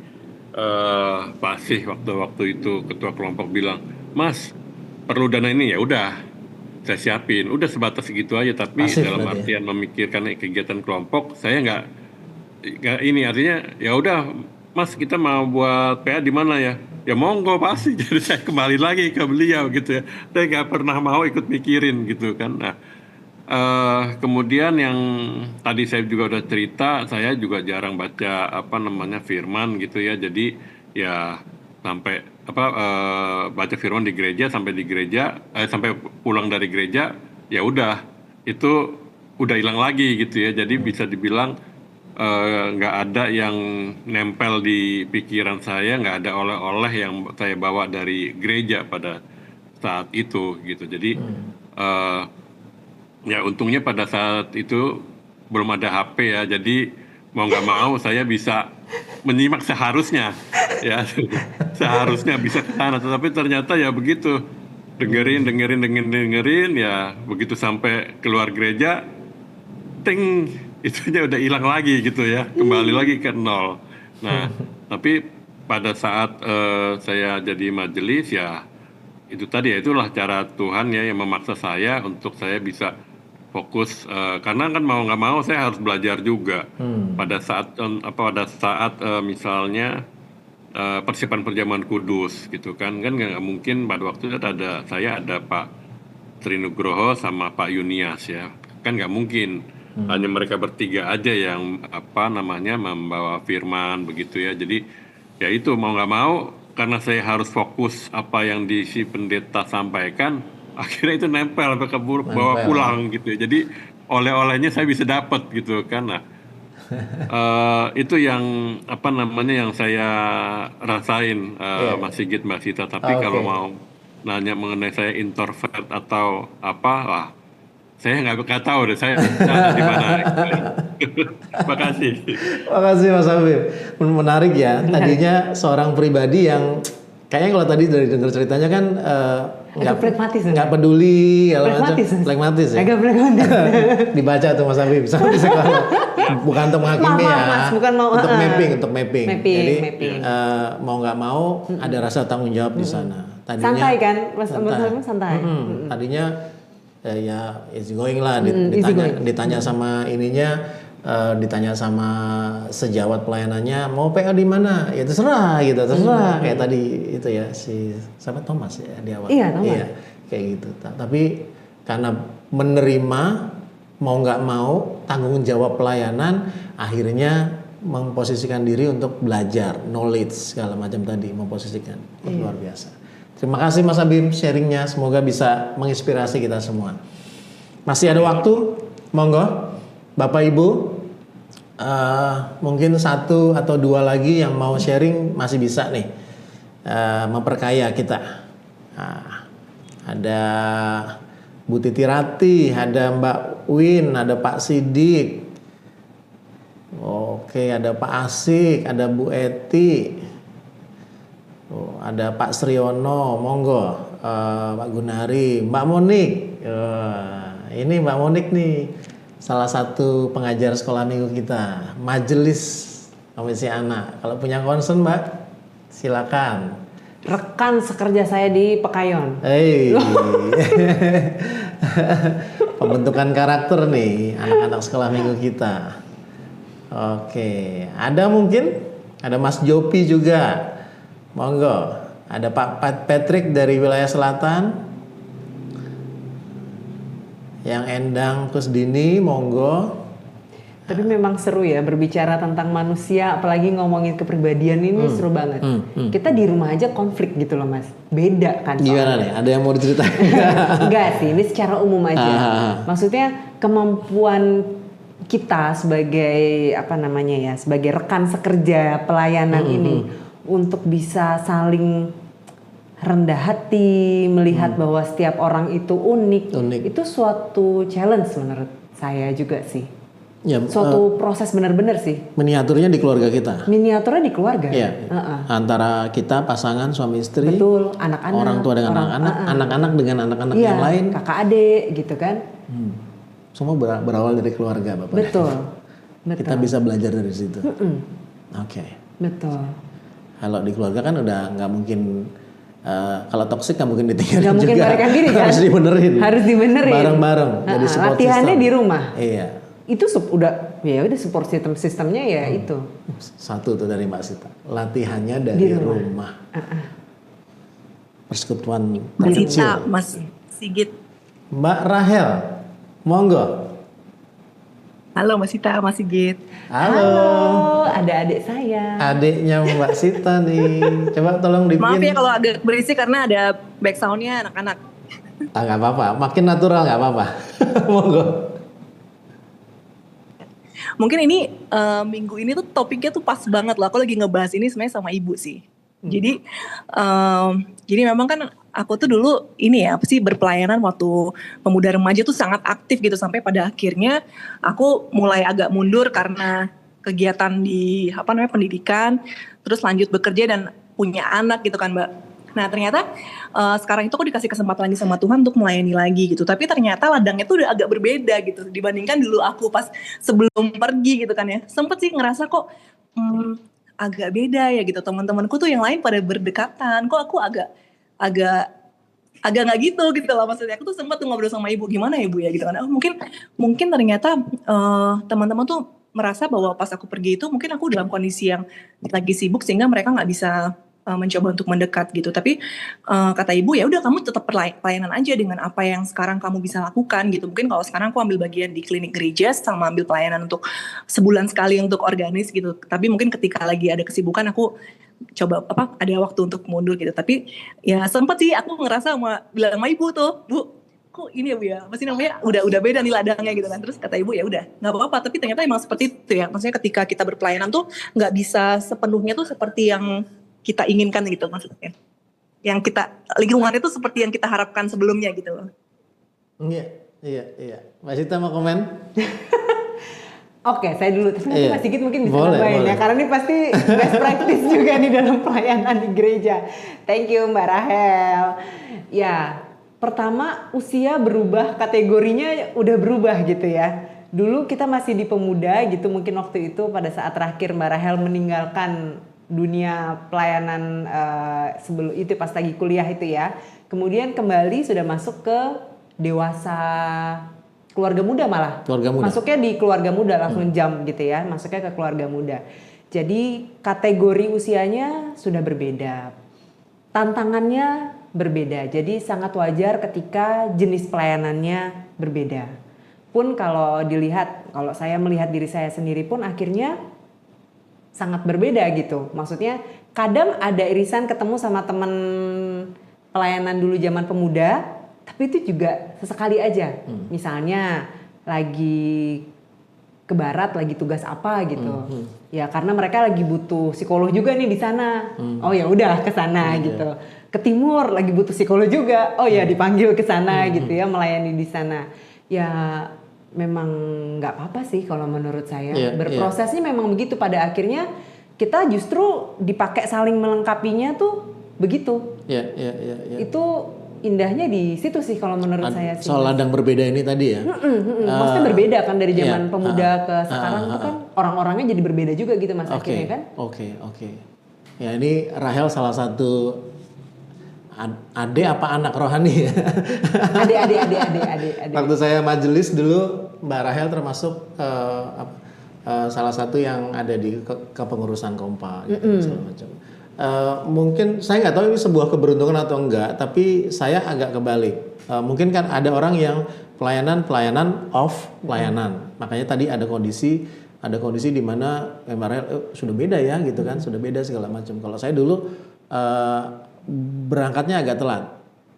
Pak Sih waktu itu ketua kelompok bilang, Mas perlu dana ini, ya udah saya siapin. Udah sebatas segitu aja. Tapi Pasif dalam berarti ya? artian memikirkan kegiatan kelompok, saya nggak ini artinya ya udah Mas kita mau buat PA di mana ya? Ya monggo pasti. Jadi saya kembali lagi ke beliau gitu ya. Saya nggak pernah mau ikut mikirin gitu kan. Nah, kemudian yang tadi saya juga udah cerita, saya juga jarang baca firman gitu ya. Jadi ya sampai baca firman di gereja sampai pulang dari gereja ya udah itu udah hilang lagi gitu ya. Jadi bisa dibilang nggak ada yang nempel di pikiran saya, nggak ada oleh-oleh yang saya bawa dari gereja pada saat itu gitu. Jadi ya untungnya pada saat itu belum ada HP ya, jadi mau nggak mau saya bisa menyimak seharusnya ya seharusnya bisa ke sana, tetapi ternyata ya begitu dengerin ya begitu sampai keluar gereja ting itunya udah hilang lagi gitu ya, kembali lagi ke nol. Nah tapi pada saat saya jadi majelis ya itu tadi ya, itulah cara Tuhan ya yang memaksa saya untuk saya bisa fokus, karena kan mau nggak mau saya harus belajar juga pada saat misalnya persiapan perjamuan kudus gitu kan nggak mungkin pada waktu itu ada Pak Trinugroho sama Pak Yunias ya, kan nggak mungkin hanya mereka bertiga aja yang membawa firman begitu ya. Jadi ya itu mau nggak mau karena saya harus fokus apa yang si pendeta sampaikan, akhirnya itu nempel ke bawa pulang gitu ya. Jadi oleh-olehnya saya bisa dapat gitu kan. Nah itu yang yang saya rasain Mas Sigit, Mbak Sita. Tapi kalau mau nanya mengenai saya introvert atau apa, saya nggak tahu deh saya di mana. Makasih. Makasih Mas Habib. Menarik ya. Tadinya seorang pribadi yang kayaknya kalau tadi dari dengar ceritanya kan nggak peduli kalau pragmatis ya. Agak pragmatis. Dibaca tuh Mas Habib sama di sekolah. Bukan untuk menghakimi ya. Mas, bukan mau untuk mapping. Jadi mau nggak mau ada rasa tanggung jawab di sana. Tadinya santai kan, Mas Habib santai. Tadinya ya easy going lah, ditanya sama ditanya sama sejawat pelayanannya mau PA di mana ya terserah kayak tadi itu ya si siapa Thomas ya di awal. Iya, Thomas. Iya, kayak gitu. Tapi karena menerima mau nggak mau tanggung jawab pelayanan, akhirnya memposisikan diri untuk belajar knowledge segala macam tadi, memposisikan luar biasa. Terima kasih Mas Habib sharingnya, semoga bisa menginspirasi kita semua. Masih ada waktu, monggo Bapak Ibu, mungkin 1 atau 2 lagi yang mau sharing masih bisa nih, memperkaya kita. Ada Bu Titi Rati, ada Mbak Win, ada Pak Sidik, oke, ada Pak Asik, ada Bu Eti, ada Pak Sriono, monggo, Pak Gunari, Mbak Monik. Ini Mbak Monik nih, salah satu pengajar sekolah minggu kita, majelis komisi anak. Kalau punya concern Mbak, silakan. Rekan sekerja saya di Pekayon. Pembentukan karakter nih anak-anak sekolah minggu kita. Oke, ada mungkin ada Mas Jopi juga. Monggo, ada Pak Patrick dari wilayah selatan, yang Endang Kusdini, monggo. Tapi memang seru ya berbicara tentang manusia, apalagi ngomongin kepribadian ini seru banget. Kita di rumah aja konflik gitu loh Mas, beda kan? Gimana nih? Ada yang mau diceritain? Enggak sih, ini secara umum aja. Maksudnya kemampuan kita sebagai sebagai rekan sekerja pelayanan ini untuk bisa saling rendah hati, melihat bahwa setiap orang itu unik. Itu suatu challenge menurut saya juga sih. Ya, suatu proses benar-benar sih. Miniaturnya di keluarga kita. Miniaturnya di keluarga. Iya. Antara kita pasangan suami istri. Betul, anak-anak. Orang tua dengan anak-anak, anak-anak dengan anak-anak yang lain. Kakak adik gitu kan. Semua berawal dari keluarga Bapak. Betul. Kita bisa belajar dari situ. Oke. Betul. Kalau di keluarga kan udah nggak mungkin Kalau toksik nggak mungkin ditinggalin Nggak mungkin juga. melarikan diri kan? Harus dibenerin. Harus dibenerin. Bareng-bareng. Jadi support latihannya system. di rumah. Iya. Itu udah support sistemnya ya itu. Satu tuh dari Mbak Sita. Latihannya dari Di rumah. Persekutuan Mbak terkecil. Sita, Mas Sigit. Mbak Rahel, monggo. Halo Mas Sita, Mas Sigit. Halo. Ada adik saya. Adiknya Mbak Sita nih. Coba tolong dibikin. Maaf ya kalau agak berisik karena ada back sound-nya anak-anak. Nggak apa-apa, makin natural nggak apa-apa. Monggo. Mungkin ini minggu ini tuh topiknya tuh pas banget lah. Aku lagi ngebahas ini sebenarnya sama ibu sih. Jadi memang kan aku tuh dulu ini ya berpelayanan waktu pemuda remaja tuh sangat aktif gitu sampai pada akhirnya aku mulai agak mundur karena kegiatan di pendidikan, terus lanjut bekerja dan punya anak gitu kan Mbak. Nah ternyata sekarang itu aku dikasih kesempatan lagi sama Tuhan untuk melayani lagi gitu. Tapi ternyata ladangnya tuh udah agak berbeda gitu dibandingkan dulu aku pas sebelum pergi gitu kan ya. Sempet sih ngerasa kok agak beda ya gitu. Teman-temanku tuh yang lain pada berdekatan. Kok aku agak nggak gitu lah maksudnya. Aku tuh sempat tuh ngobrol sama ibu, gimana ya ibu ya gitu kan. Mungkin ternyata teman-teman tuh merasa bahwa pas aku pergi itu mungkin aku dalam kondisi yang lagi sibuk sehingga mereka nggak bisa mencoba untuk mendekat gitu. Tapi kata ibu ya udah kamu tetap pelayanan aja dengan apa yang sekarang kamu bisa lakukan gitu. Mungkin kalau sekarang aku ambil bagian di klinik gereja sama ambil pelayanan untuk sebulan sekali untuk organis gitu. Tapi mungkin ketika lagi ada kesibukan aku coba ada waktu untuk mundur gitu. Tapi ya sempat sih aku ngerasa bilang sama ibu tuh, Bu, kok ini ya Bu ya, pasti namanya udah beda nih ladangnya gitu kan. Terus kata ibu ya udah nggak apa-apa. Tapi ternyata emang seperti itu ya. Maksudnya ketika kita berpelayanan tuh nggak bisa sepenuhnya tuh seperti yang kita inginkan gitu maksudnya. Yang kita lingkungan itu seperti yang kita harapkan sebelumnya gitu loh. Iya. Mbak Sita mau komen? Oke, saya dulu. Tapi nanti Iya. Mas Sigit mungkin bisa Boleh. nambahin ya. Karena ini pasti best practice juga nih dalam pelayanan di gereja. Thank you Mbak Rahel. Ya, pertama usia berubah, kategorinya udah berubah gitu ya. Dulu kita masih di pemuda gitu, mungkin waktu itu pada saat terakhir Mbak Rahel meninggalkan dunia pelayanan sebelum itu pas lagi kuliah itu ya. Kemudian kembali sudah masuk ke dewasa, keluarga muda malah. Keluarga muda. Masuknya di keluarga muda langsung jam gitu ya. Masuknya ke keluarga muda. Jadi kategori usianya sudah berbeda. Tantangannya berbeda. Jadi sangat wajar ketika jenis pelayanannya berbeda. Pun kalau dilihat, kalau saya melihat diri saya sendiri pun akhirnya sangat berbeda gitu. Maksudnya kadang ada irisan ketemu sama teman pelayanan dulu zaman pemuda, tapi itu juga sesekali aja. Misalnya lagi ke barat, lagi tugas apa gitu. Ya karena mereka lagi butuh psikolog juga nih di sana. Oh ya udah ke sana gitu. Ke timur lagi butuh psikolog juga. Oh ya dipanggil ke sana gitu ya, melayani di sana. Ya memang nggak apa-apa sih kalau menurut saya. Berprosesnya memang begitu, pada akhirnya kita justru dipakai saling melengkapinya tuh begitu. Itu indahnya di situ sih kalau menurut saya sih. Soal ladang berbeda ini tadi ya. Maksudnya berbeda kan dari zaman pemuda ke sekarang itu kan orang-orangnya jadi berbeda juga gitu Mas akhirnya kan. Oke. Ya ini Rahel salah satu adik apa anak rohani ya? Adik. Waktu saya majelis dulu Mbak Rahel termasuk salah satu yang ada di kepengurusan Kompa gitu, segala macam. Mungkin saya nggak tahu ini sebuah keberuntungan atau enggak, tapi saya agak kebalik. Mungkin kan ada orang yang pelayanan off pelayanan, makanya tadi ada kondisi di mana Mbak Rahel sudah beda ya gitu kan, sudah beda segala macam. Kalau saya dulu berangkatnya agak telat.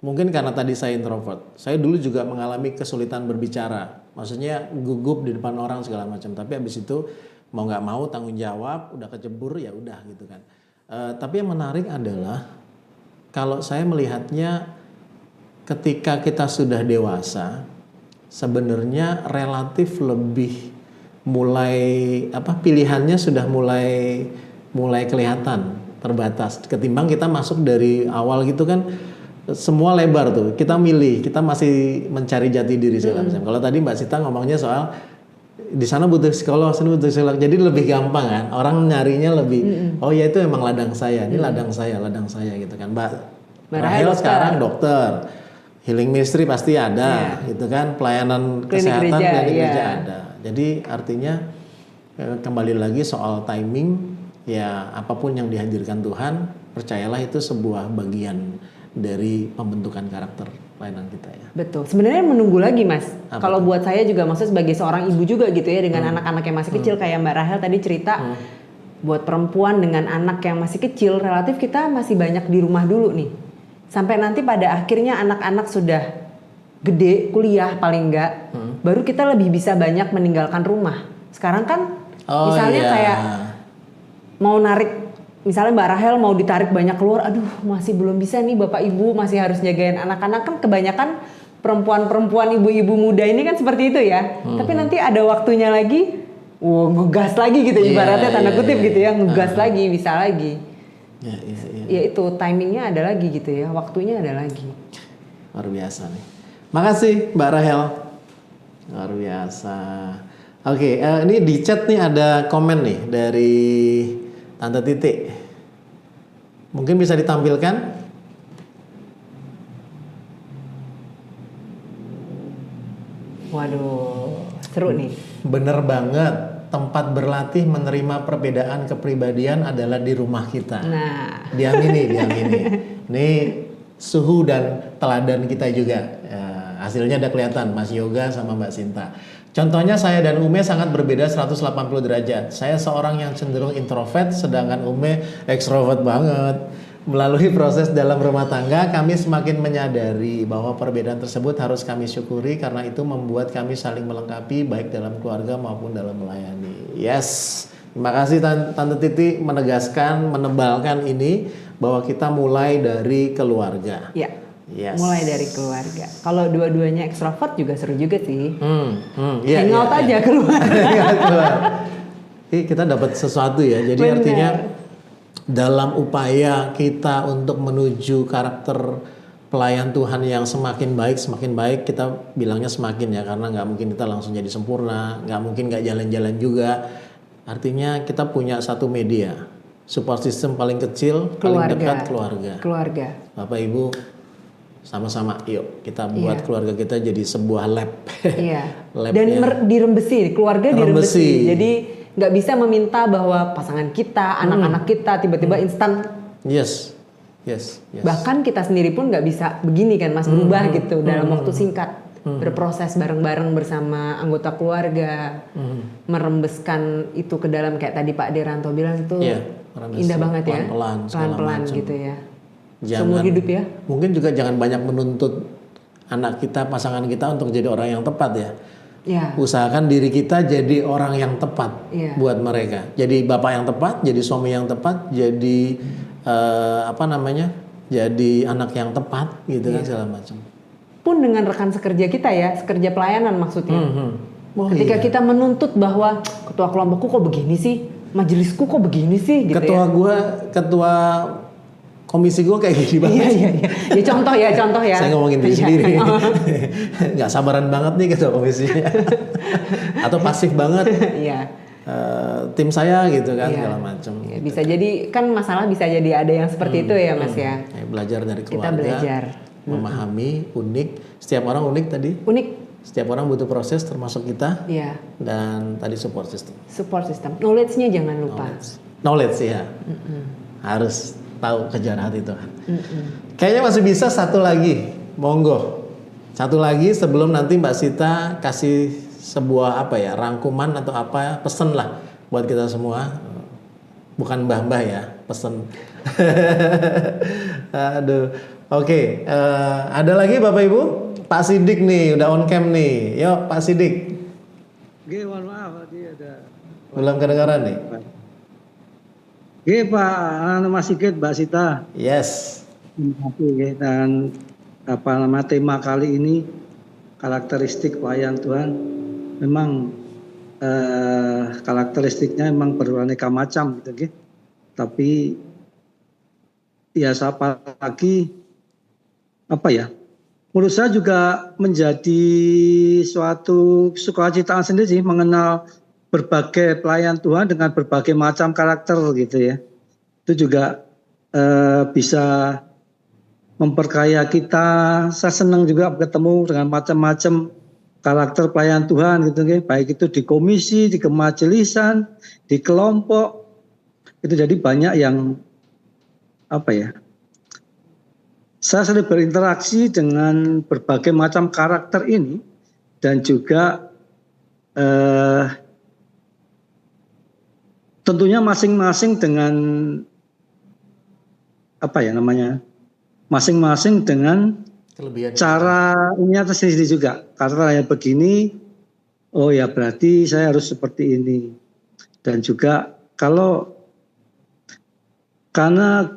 Mungkin karena tadi saya introvert. Saya dulu juga mengalami kesulitan berbicara. Maksudnya gugup di depan orang segala macam. Tapi habis itu mau nggak mau tanggung jawab, udah kecebur ya udah gitu kan. Tapi yang menarik adalah kalau saya melihatnya ketika kita sudah dewasa, sebenarnya relatif lebih pilihannya sudah mulai kelihatan terbatas ketimbang kita masuk dari awal gitu kan, semua lebar tuh, kita milih, kita masih mencari jati diri segala macam. Kalau tadi Mbak Sita ngomongnya soal di sana butuh psikolog, sini butuh psikolog, jadi lebih gampang kan, orang nyarinya lebih oh ya itu emang ladang saya, ini ladang saya gitu kan Mbak Mbak Rahel Rahel dokter. sekarang dokter. Healing ministry pasti ada, gitu kan. Pelayanan Klinik kesehatan gereja, klinik iya. gereja ada. Jadi artinya kembali lagi soal timing, ya apapun yang dihadirkan Tuhan, percayalah itu sebuah bagian dari pembentukan karakter pelayanan kita ya. Betul. Sebenarnya menunggu lagi, Mas. Apa Kalau tuh? buat saya juga maksud sebagai seorang ibu juga gitu ya, dengan anak-anak yang masih kecil kayak Mbak Rahel tadi cerita. Buat perempuan dengan anak yang masih kecil, relatif kita masih banyak di rumah dulu nih. Sampai nanti pada akhirnya anak-anak sudah gede, kuliah paling enggak, baru kita lebih bisa banyak meninggalkan rumah. Sekarang kan misalnya iya. kayak mau narik, misalnya Mbak Rahel mau ditarik banyak keluar, aduh masih belum bisa nih Bapak Ibu, masih harus jagain anak-anak. Kan kebanyakan perempuan-perempuan ibu-ibu muda ini kan seperti itu ya. Tapi nanti ada waktunya lagi, ngegas lagi gitu, ibaratnya tanda kutip gitu ya, ngegas lagi, bisa lagi. Ya itu timingnya ada lagi gitu ya, waktunya ada lagi. Luar biasa nih. Makasih Mbak Rahel. Luar biasa. Oke, ini di chat nih ada komen nih dari Tante Titik. Mungkin bisa ditampilkan? Waduh, seru nih. Bener banget. Tempat berlatih menerima perbedaan kepribadian adalah di rumah kita. Nah, Diamini. Ini suhu dan teladan kita juga. Hasilnya udah kelihatan, Mas Yoga sama Mbak Sinta. Contohnya saya dan Ume sangat berbeda 180 derajat. Saya seorang yang cenderung introvert, sedangkan Ume ekstrovert banget. Melalui proses dalam rumah tangga, kami semakin menyadari bahwa perbedaan tersebut harus kami syukuri karena itu membuat kami saling melengkapi baik dalam keluarga maupun dalam melayani. Yes, terima kasih Tante Titi menegaskan, menebalkan ini bahwa kita mulai dari keluarga. ya. Yes. Mulai dari keluarga. Kalau dua-duanya ekstrovert juga seru juga sih. Iya, Hangout aja keluar. keluar. Kita dapat sesuatu ya. Jadi Bener. artinya dalam upaya kita untuk menuju karakter pelayan Tuhan yang semakin baik, kita bilangnya semakin ya, karena nggak mungkin kita langsung jadi sempurna, nggak mungkin nggak jalan-jalan juga. Artinya kita punya satu media, support system paling kecil, paling dekat keluarga. Bapak Ibu sama-sama, yuk kita buat keluarga kita jadi sebuah lab. Iya. Dan dirembesi, keluarga dirembesi. Jadi nggak bisa meminta bahwa pasangan kita, anak-anak kita tiba-tiba instan. Yes. Bahkan kita sendiri pun nggak bisa begini kan, Mas, berubah gitu dalam waktu singkat. Berproses bareng-bareng bersama anggota keluarga, merembeskan itu ke dalam kayak tadi Pak Deranto bilang itu indah banget ya, pelan-pelan gitu ya. Seumur hidup ya. Mungkin juga jangan banyak menuntut anak kita, pasangan kita untuk jadi orang yang tepat ya. Usahakan diri kita jadi orang yang tepat buat mereka. Jadi bapak yang tepat, jadi suami yang tepat, jadi jadi anak yang tepat gitu kan segala macam. Pun dengan rekan sekerja kita ya, sekerja pelayanan maksudnya. Ketika kita menuntut bahwa ketua kelompokku kok begini sih, majelisku kok begini sih gitu Ketua komisi gue kayak gini banget. Iya. Contoh ya. Saya ngomongin diri sendiri. Nggak sabaran banget nih ketua komisinya. Atau pasif banget. Iya. Tim saya gitu kan segala macam. Ya, bisa jadi kan masalah bisa jadi ada yang seperti itu ya Mas ya. Belajar dari keluarga. Kita belajar. Memahami, unik. Setiap orang unik tadi. Unik. Setiap orang butuh proses termasuk kita. Iya. Dan tadi support system. Support system. Knowledge-nya jangan lupa. Knowledge ya. Harus tahu kejar hati Tuhan. Kayaknya masih bisa satu lagi. Monggo. Satu lagi sebelum nanti Mbak Sita kasih sebuah rangkuman atau pesen lah buat kita semua. Bukan mbah-mbah ya, pesen. Aduh. Oke, ada lagi Bapak Ibu? Pak Sidik nih, udah on cam nih. Yuk Pak Sidik. Oke, mohon maaf tadi ada. Belum kedengaran nih. Oke Pak, Mas Sigit, Mbak Sita. Yes. Oke, dan tema kali ini karakteristik pelayan Tuhan. Memang karakteristiknya memang beraneka macam gitu, oke. Tapi ya siapa lagi menurut saya juga menjadi suatu sukacita sendiri sih mengenal berbagai pelayan Tuhan dengan berbagai macam karakter gitu ya. Itu juga bisa memperkaya kita. Saya senang juga ketemu dengan macam-macam karakter pelayan Tuhan gitu, baik itu di komisi, di kemajelisan, di kelompok. Itu jadi banyak yang saya sering berinteraksi dengan berbagai macam karakter ini, dan juga tentunya masing-masing dengan masing-masing dengan Kelebihan. cara ini atas sendiri juga. Karena yang begini, oh ya berarti saya harus seperti ini. Dan juga karena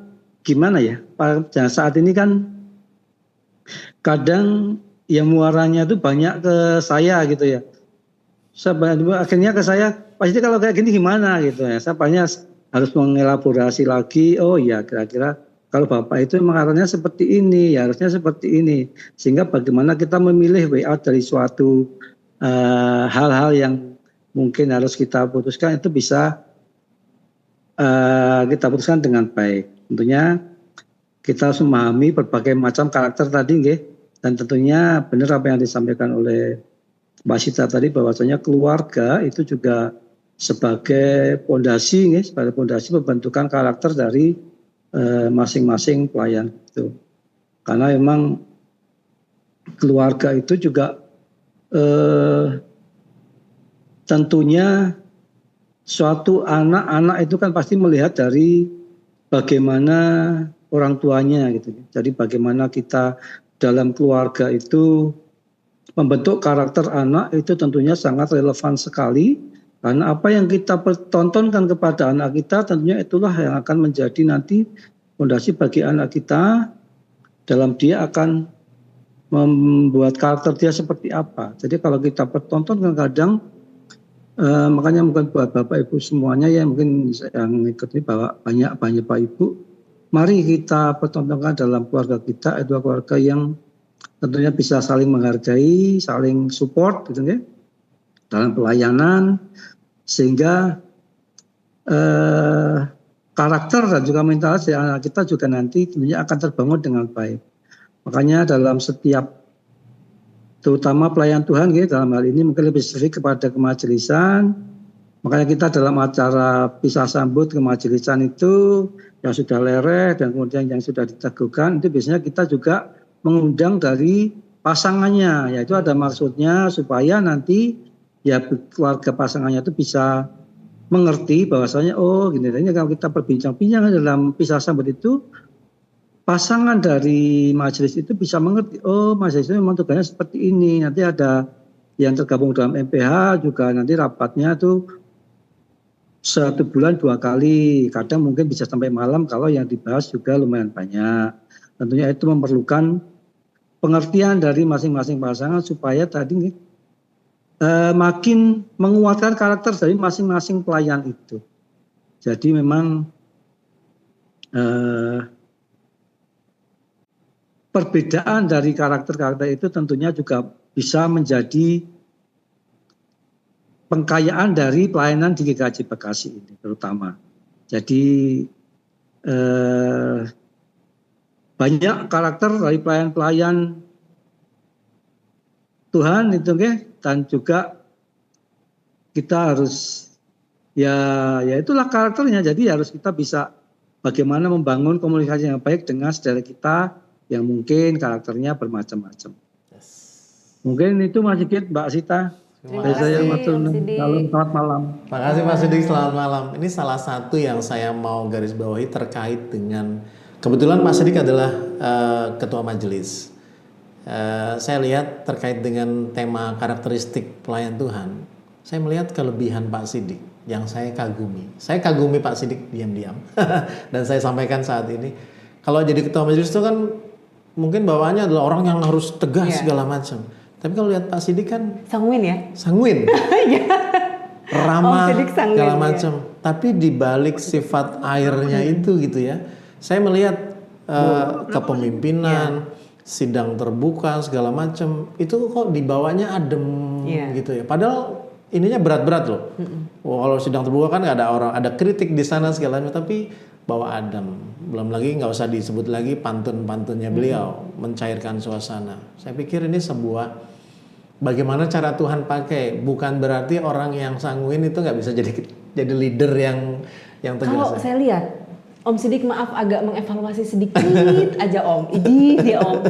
gimana ya, pada saat ini kan kadang yang muaranya itu banyak ke saya gitu ya. Akhirnya ke saya, pasti kalau kayak gini gimana gitu ya. Saya banyak harus mengelaborasi lagi, oh ya kira-kira kalau Bapak itu memang arahnya seperti ini, ya harusnya seperti ini. Sehingga bagaimana kita memilih way out dari suatu hal-hal yang mungkin harus kita putuskan, itu bisa kita putuskan dengan baik. Tentunya kita harus memahami berbagai macam karakter tadi, dan tentunya benar apa yang disampaikan oleh Mbak Sita tadi, bahwasanya keluarga itu juga sebagai pondasi, sebagai pondasi pembentukan karakter dari masing-masing pelayan itu. Karena memang keluarga itu juga tentunya suatu anak itu kan pasti melihat dari bagaimana orang tuanya gitu. Jadi bagaimana kita dalam keluarga itu membentuk karakter anak itu tentunya sangat relevan sekali. Karena apa yang kita tontonkan kepada anak kita tentunya itulah yang akan menjadi nanti fondasi bagi anak kita dalam dia akan membuat karakter dia seperti apa. Jadi kalau kita pertontonkan kadang makanya mungkin buat Bapak Ibu semuanya ya, mungkin yang ikut ini bawa banyak Pak Ibu, mari kita pertontonkan dalam keluarga kita itu keluarga yang tentunya bisa saling menghargai, saling support gitu ya, dalam pelayanan, sehingga karakter dan juga mentalitas dari anak kita juga nanti tentunya akan terbangun dengan baik. Makanya dalam setiap, terutama pelayan Tuhan dalam hal ini mungkin lebih sering kepada kemajelisan, makanya kita dalam acara pisah sambut kemajelisan itu yang sudah lereh dan kemudian yang sudah diteguhkan, itu biasanya kita juga mengundang dari pasangannya, yaitu ada maksudnya supaya nanti ya keluarga pasangannya itu bisa mengerti bahwasanya oh gini, kalau kita berbincang-bincang dalam pisah sambut itu pasangan dari majelis itu bisa mengerti, oh majelis itu memang tugasnya seperti ini. Nanti ada yang tergabung dalam MPH juga nanti rapatnya tuh 1 bulan 2 kali, kadang mungkin bisa sampai malam kalau yang dibahas juga lumayan banyak. Tentunya itu memerlukan pengertian dari masing-masing pasangan supaya tadi makin menguatkan karakter dari masing-masing pelayan itu. Jadi memang perbedaan dari karakter-karakter itu tentunya juga bisa menjadi pengkayaan dari pelayanan di GKJ Bekasi ini terutama. Jadi banyak karakter dari pelayan-pelayan Tuhan itu dan juga kita harus ya itulah karakternya. Jadi harus kita bisa bagaimana membangun komunikasi yang baik dengan saudara kita yang mungkin karakternya bermacam-macam. Mungkin itu Mas Sigit, Mbak Sita. Terima kasih, selamat malam. Terima kasih Mas Sidik, selamat malam. Ini salah satu yang saya mau garis bawahi terkait dengan, kebetulan Mas Sidik adalah ketua majelis. Saya lihat terkait dengan tema karakteristik pelayan Tuhan, saya melihat kelebihan Pak Sidik yang saya kagumi. Saya kagumi Pak Sidik diam-diam dan saya sampaikan saat ini. Kalau jadi ketua majelis itu kan mungkin bawaannya adalah orang yang harus tegas segala macam. Tapi kalau lihat Pak Sidik kan sanguin ya, sanguin, ramah segala macam. Ya. Tapi di balik sifat airnya itu gitu ya, saya melihat kepemimpinan, sidang terbuka segala macam itu kok dibawanya adem gitu ya. Padahal ininya berat-berat loh. Kalau sidang terbuka kan ada orang, ada kritik di sana segala macam. Tapi bawa adem. Belum lagi nggak usah disebut lagi pantun-pantunnya beliau mencairkan suasana. Saya pikir ini sebuah bagaimana cara Tuhan pakai. Bukan berarti orang yang sanguin itu nggak bisa jadi leader yang tegas. Kalau saya lihat Om Sidik, maaf agak mengevaluasi sedikit aja Om. Dia Om.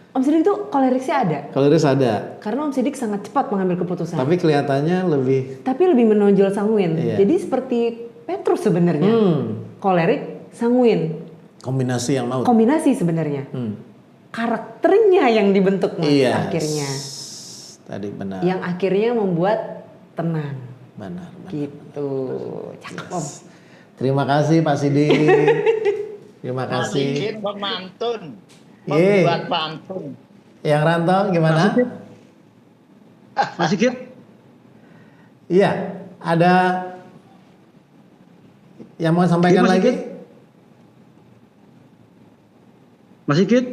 Om Sidik tuh koleriknya ada. Koleris ada. Karena Om Sidik sangat cepat mengambil keputusan. Tapi kelihatannya lebih menonjol sanguin. Iya. Jadi seperti Petrus sebenarnya. Kolerik, sanguin. kombinasi yang maut. Kombinasi sebenarnya. Karakternya yang dibentuk Mas Iya. akhirnya. Tadi benar. Yang akhirnya membuat tenang. Benar. Gitu. Cakep Om. Terima kasih Pak Sidik. Terima kasih. Bikin pemantun. Ye. Membuat pantun. Yang rantau gimana? Mas Sigit, Iya, ada yang mau sampaikan Mas lagi? Sigit. Mas Sigit,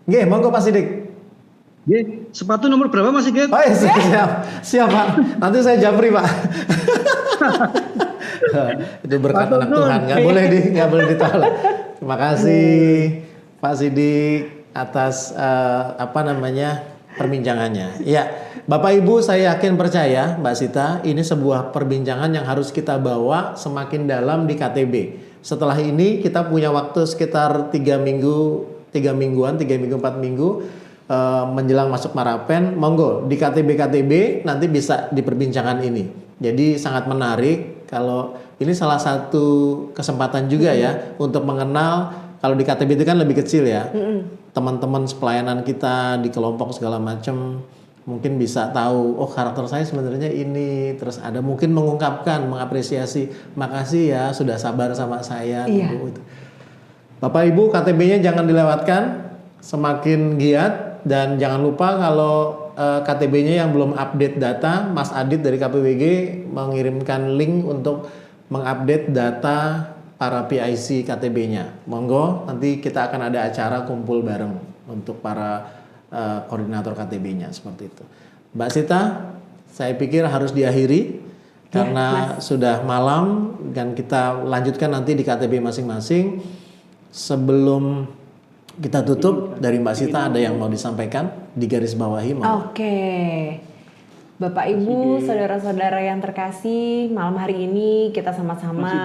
Nggih, monggo Pak Sidik. Nggih, sepatu nomor berapa Mas Sigit? Oh iya, siap Pak. Nanti saya japri Pak. Itu berkat anak Tuhan, nggak boleh ditolak. Terima kasih Pak Sidik atas perbincangannya. Ya, Bapak Ibu, saya yakin percaya Mbak Sita, ini sebuah perbincangan yang harus kita bawa semakin dalam di KTB. Setelah ini kita punya waktu sekitar 3 minggu, 4 minggu menjelang masuk Marapen. Monggo di KTB nanti bisa diperbincangan ini. Jadi sangat menarik kalau ini salah satu kesempatan juga ya untuk mengenal. Kalau di KTB itu kan lebih kecil ya. Teman-teman pelayanan kita di kelompok segala macam mungkin bisa tahu, oh karakter saya sebenarnya ini, terus ada mungkin mengungkapkan, mengapresiasi, makasih ya sudah sabar sama saya. Iya. Gitu. Bapak Ibu, KTB-nya jangan dilewatkan, semakin giat, dan jangan lupa kalau KTB-nya yang belum update data, Mas Adit dari KPWG mengirimkan link untuk mengupdate data para PIC KTB-nya. Monggo, nanti kita akan ada acara kumpul bareng untuk para koordinator KTB-nya seperti itu. Mbak Sita, saya pikir harus diakhiri karena sudah malam dan kita lanjutkan nanti di KTB masing-masing. Sebelum kita tutup, dari Mbak Sita ada yang mau disampaikan di garis bawahi? Oke. Bapak Ibu, saudara-saudara yang terkasih, malam hari ini kita sama-sama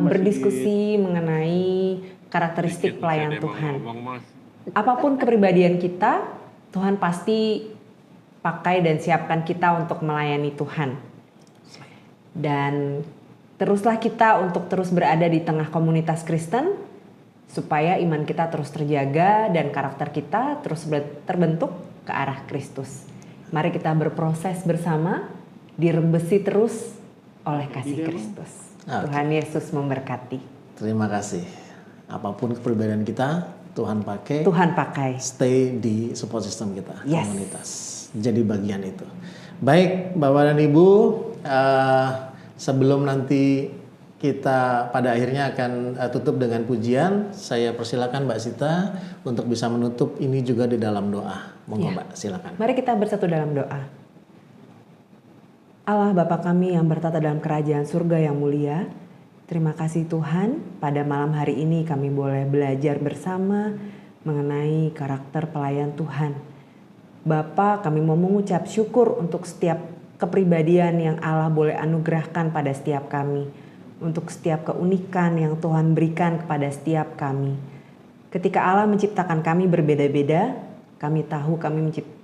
berdiskusi mengenai karakteristik pelayan Tuhan. Apapun kepribadian kita, Tuhan pasti pakai dan siapkan kita untuk melayani Tuhan. Dan teruslah kita untuk terus berada di tengah komunitas Kristen, supaya iman kita terus terjaga dan karakter kita terus terbentuk ke arah Kristus. Mari kita berproses bersama, dirembesi terus oleh kasih Kristus. Tuhan Yesus memberkati. Terima kasih. Apapun kepribadian kita, Tuhan pakai. Stay di support system kita, komunitas. Jadi bagian itu. Baik, Bapak dan Ibu, sebelum nanti kita pada akhirnya akan tutup dengan pujian, saya persilakan Mbak Sita untuk bisa menutup ini juga di dalam doa. Monggo Mbak, silakan. Mari kita bersatu dalam doa. Allah Bapa kami yang bertata dalam kerajaan surga yang mulia, terima kasih Tuhan, pada malam hari ini kami boleh belajar bersama mengenai karakter pelayan Tuhan. Bapa, kami mau mengucap syukur untuk setiap kepribadian yang Allah boleh anugerahkan pada setiap kami. Untuk setiap keunikan yang Tuhan berikan kepada setiap kami. Ketika Allah menciptakan kami berbeda-beda, kami tahu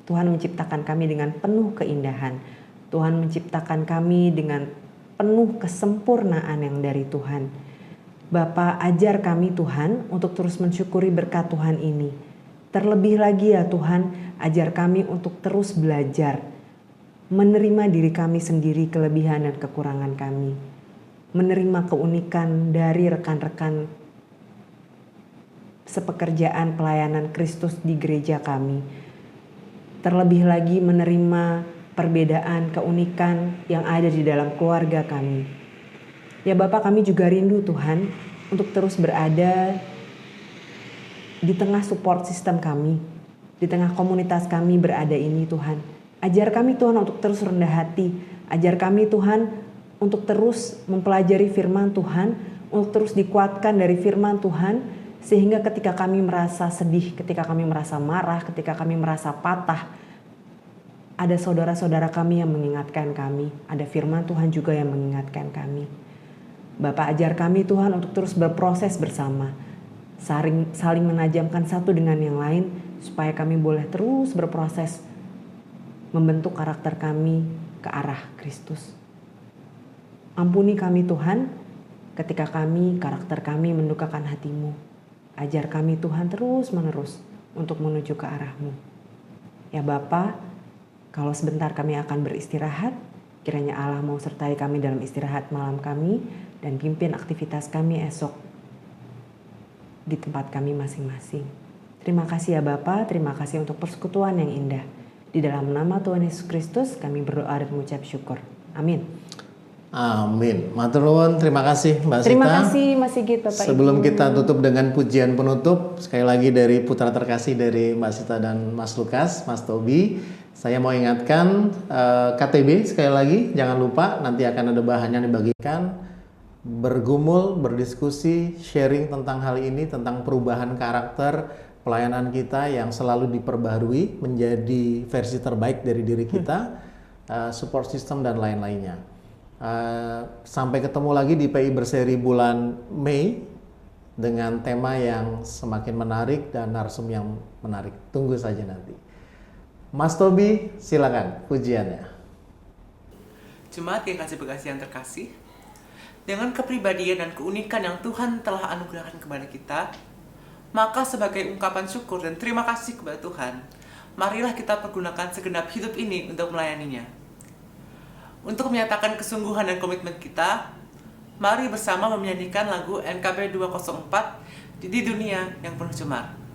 Tuhan menciptakan kami dengan penuh keindahan. Tuhan menciptakan kami dengan penuh kesempurnaan yang dari Tuhan. Bapa, ajar kami Tuhan untuk terus mensyukuri berkat Tuhan ini. Terlebih lagi ya Tuhan, ajar kami untuk terus belajar. Menerima diri kami sendiri, kelebihan dan kekurangan kami. Menerima keunikan dari rekan-rekan sepekerjaan pelayanan Kristus di gereja kami. Terlebih lagi menerima perbedaan, keunikan yang ada di dalam keluarga kami. Ya Bapak, kami juga rindu Tuhan untuk terus berada di tengah support sistem kami, di tengah komunitas kami berada ini Tuhan. Ajar kami Tuhan untuk terus rendah hati, ajar kami Tuhan untuk terus mempelajari firman Tuhan, untuk terus dikuatkan dari firman Tuhan, sehingga ketika kami merasa sedih, ketika kami merasa marah, ketika kami merasa patah, ada saudara-saudara kami yang mengingatkan kami, ada firman Tuhan juga yang mengingatkan kami. Bapak ajar kami Tuhan untuk terus berproses bersama, saling menajamkan satu dengan yang lain, supaya kami boleh terus berproses membentuk karakter kami ke arah Kristus. Ampuni kami Tuhan, ketika karakter kami mendukakan hati-Mu. Ajar kami Tuhan terus menerus untuk menuju ke arah-Mu. Ya Bapa, kalau sebentar kami akan beristirahat, kiranya Allah mau sertai kami dalam istirahat malam kami, dan pimpin aktivitas kami esok di tempat kami masing-masing. Terima kasih ya Bapa, terima kasih untuk persekutuan yang indah. Di dalam nama Tuhan Yesus Kristus kami berdoa dan mengucap syukur. Amin. Amin. Matur nuwun, terima kasih Mbak Sita. Terima kasih Mas Sigit, Bapak Sebelum Ibu. kita tutup dengan pujian penutup, sekali lagi dari putra terkasih dari Mbak Sita dan Mas Lukas, Mas Tobi, saya mau ingatkan KTB sekali lagi, jangan lupa nanti akan ada bahan yang dibagikan, bergumul, berdiskusi, sharing tentang hal ini, tentang perubahan karakter pelayanan kita yang selalu diperbaharui menjadi versi terbaik dari diri kita, support system dan lain-lainnya. Sampai ketemu lagi di PI Berseri bulan Mei dengan tema yang semakin menarik dan narsum yang menarik. Tunggu saja nanti. Mas Tobi, silakan pujiannya. Jemaat GKJ Bekasi yang terkasih, dengan kepribadian dan keunikan yang Tuhan telah anugerahkan kepada kita, maka sebagai ungkapan syukur dan terima kasih kepada Tuhan, marilah kita pergunakan segenap hidup ini untuk melayaninya. Untuk menyatakan kesungguhan dan komitmen kita, mari bersama menyanyikan lagu NKB 204 di dunia yang penuh cemar.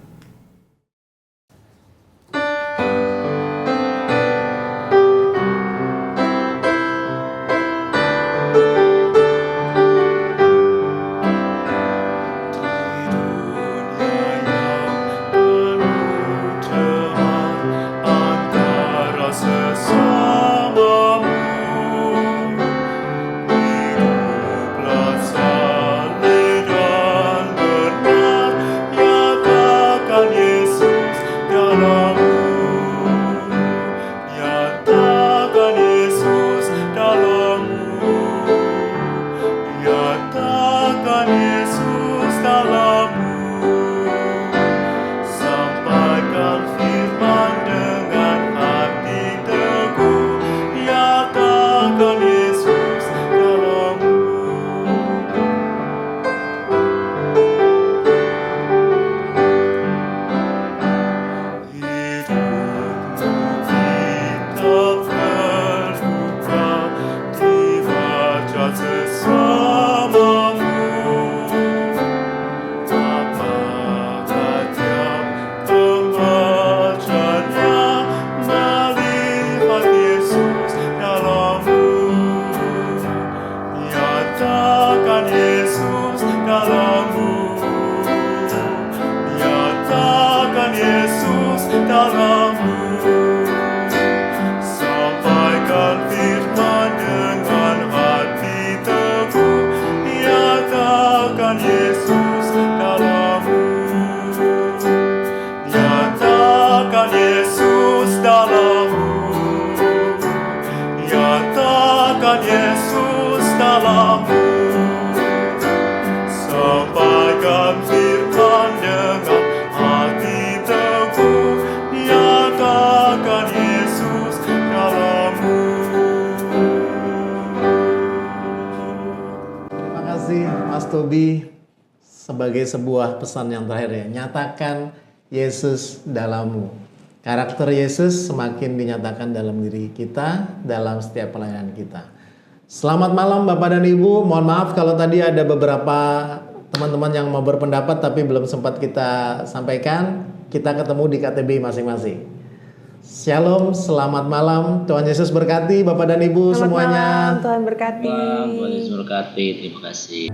Sebagai sebuah pesan yang terakhir ya, nyatakan Yesus dalammu. Karakter Yesus semakin dinyatakan dalam diri kita, dalam setiap pelayanan kita. Selamat malam Bapak dan Ibu, mohon maaf kalau tadi ada beberapa teman-teman yang mau berpendapat tapi belum sempat kita sampaikan. Kita ketemu di KTB masing-masing. Shalom, selamat malam, Tuhan Yesus berkati Bapak dan Ibu Selamat semuanya. malam, Tuhan berkati. Tuhan Yesus berkati, terima kasih.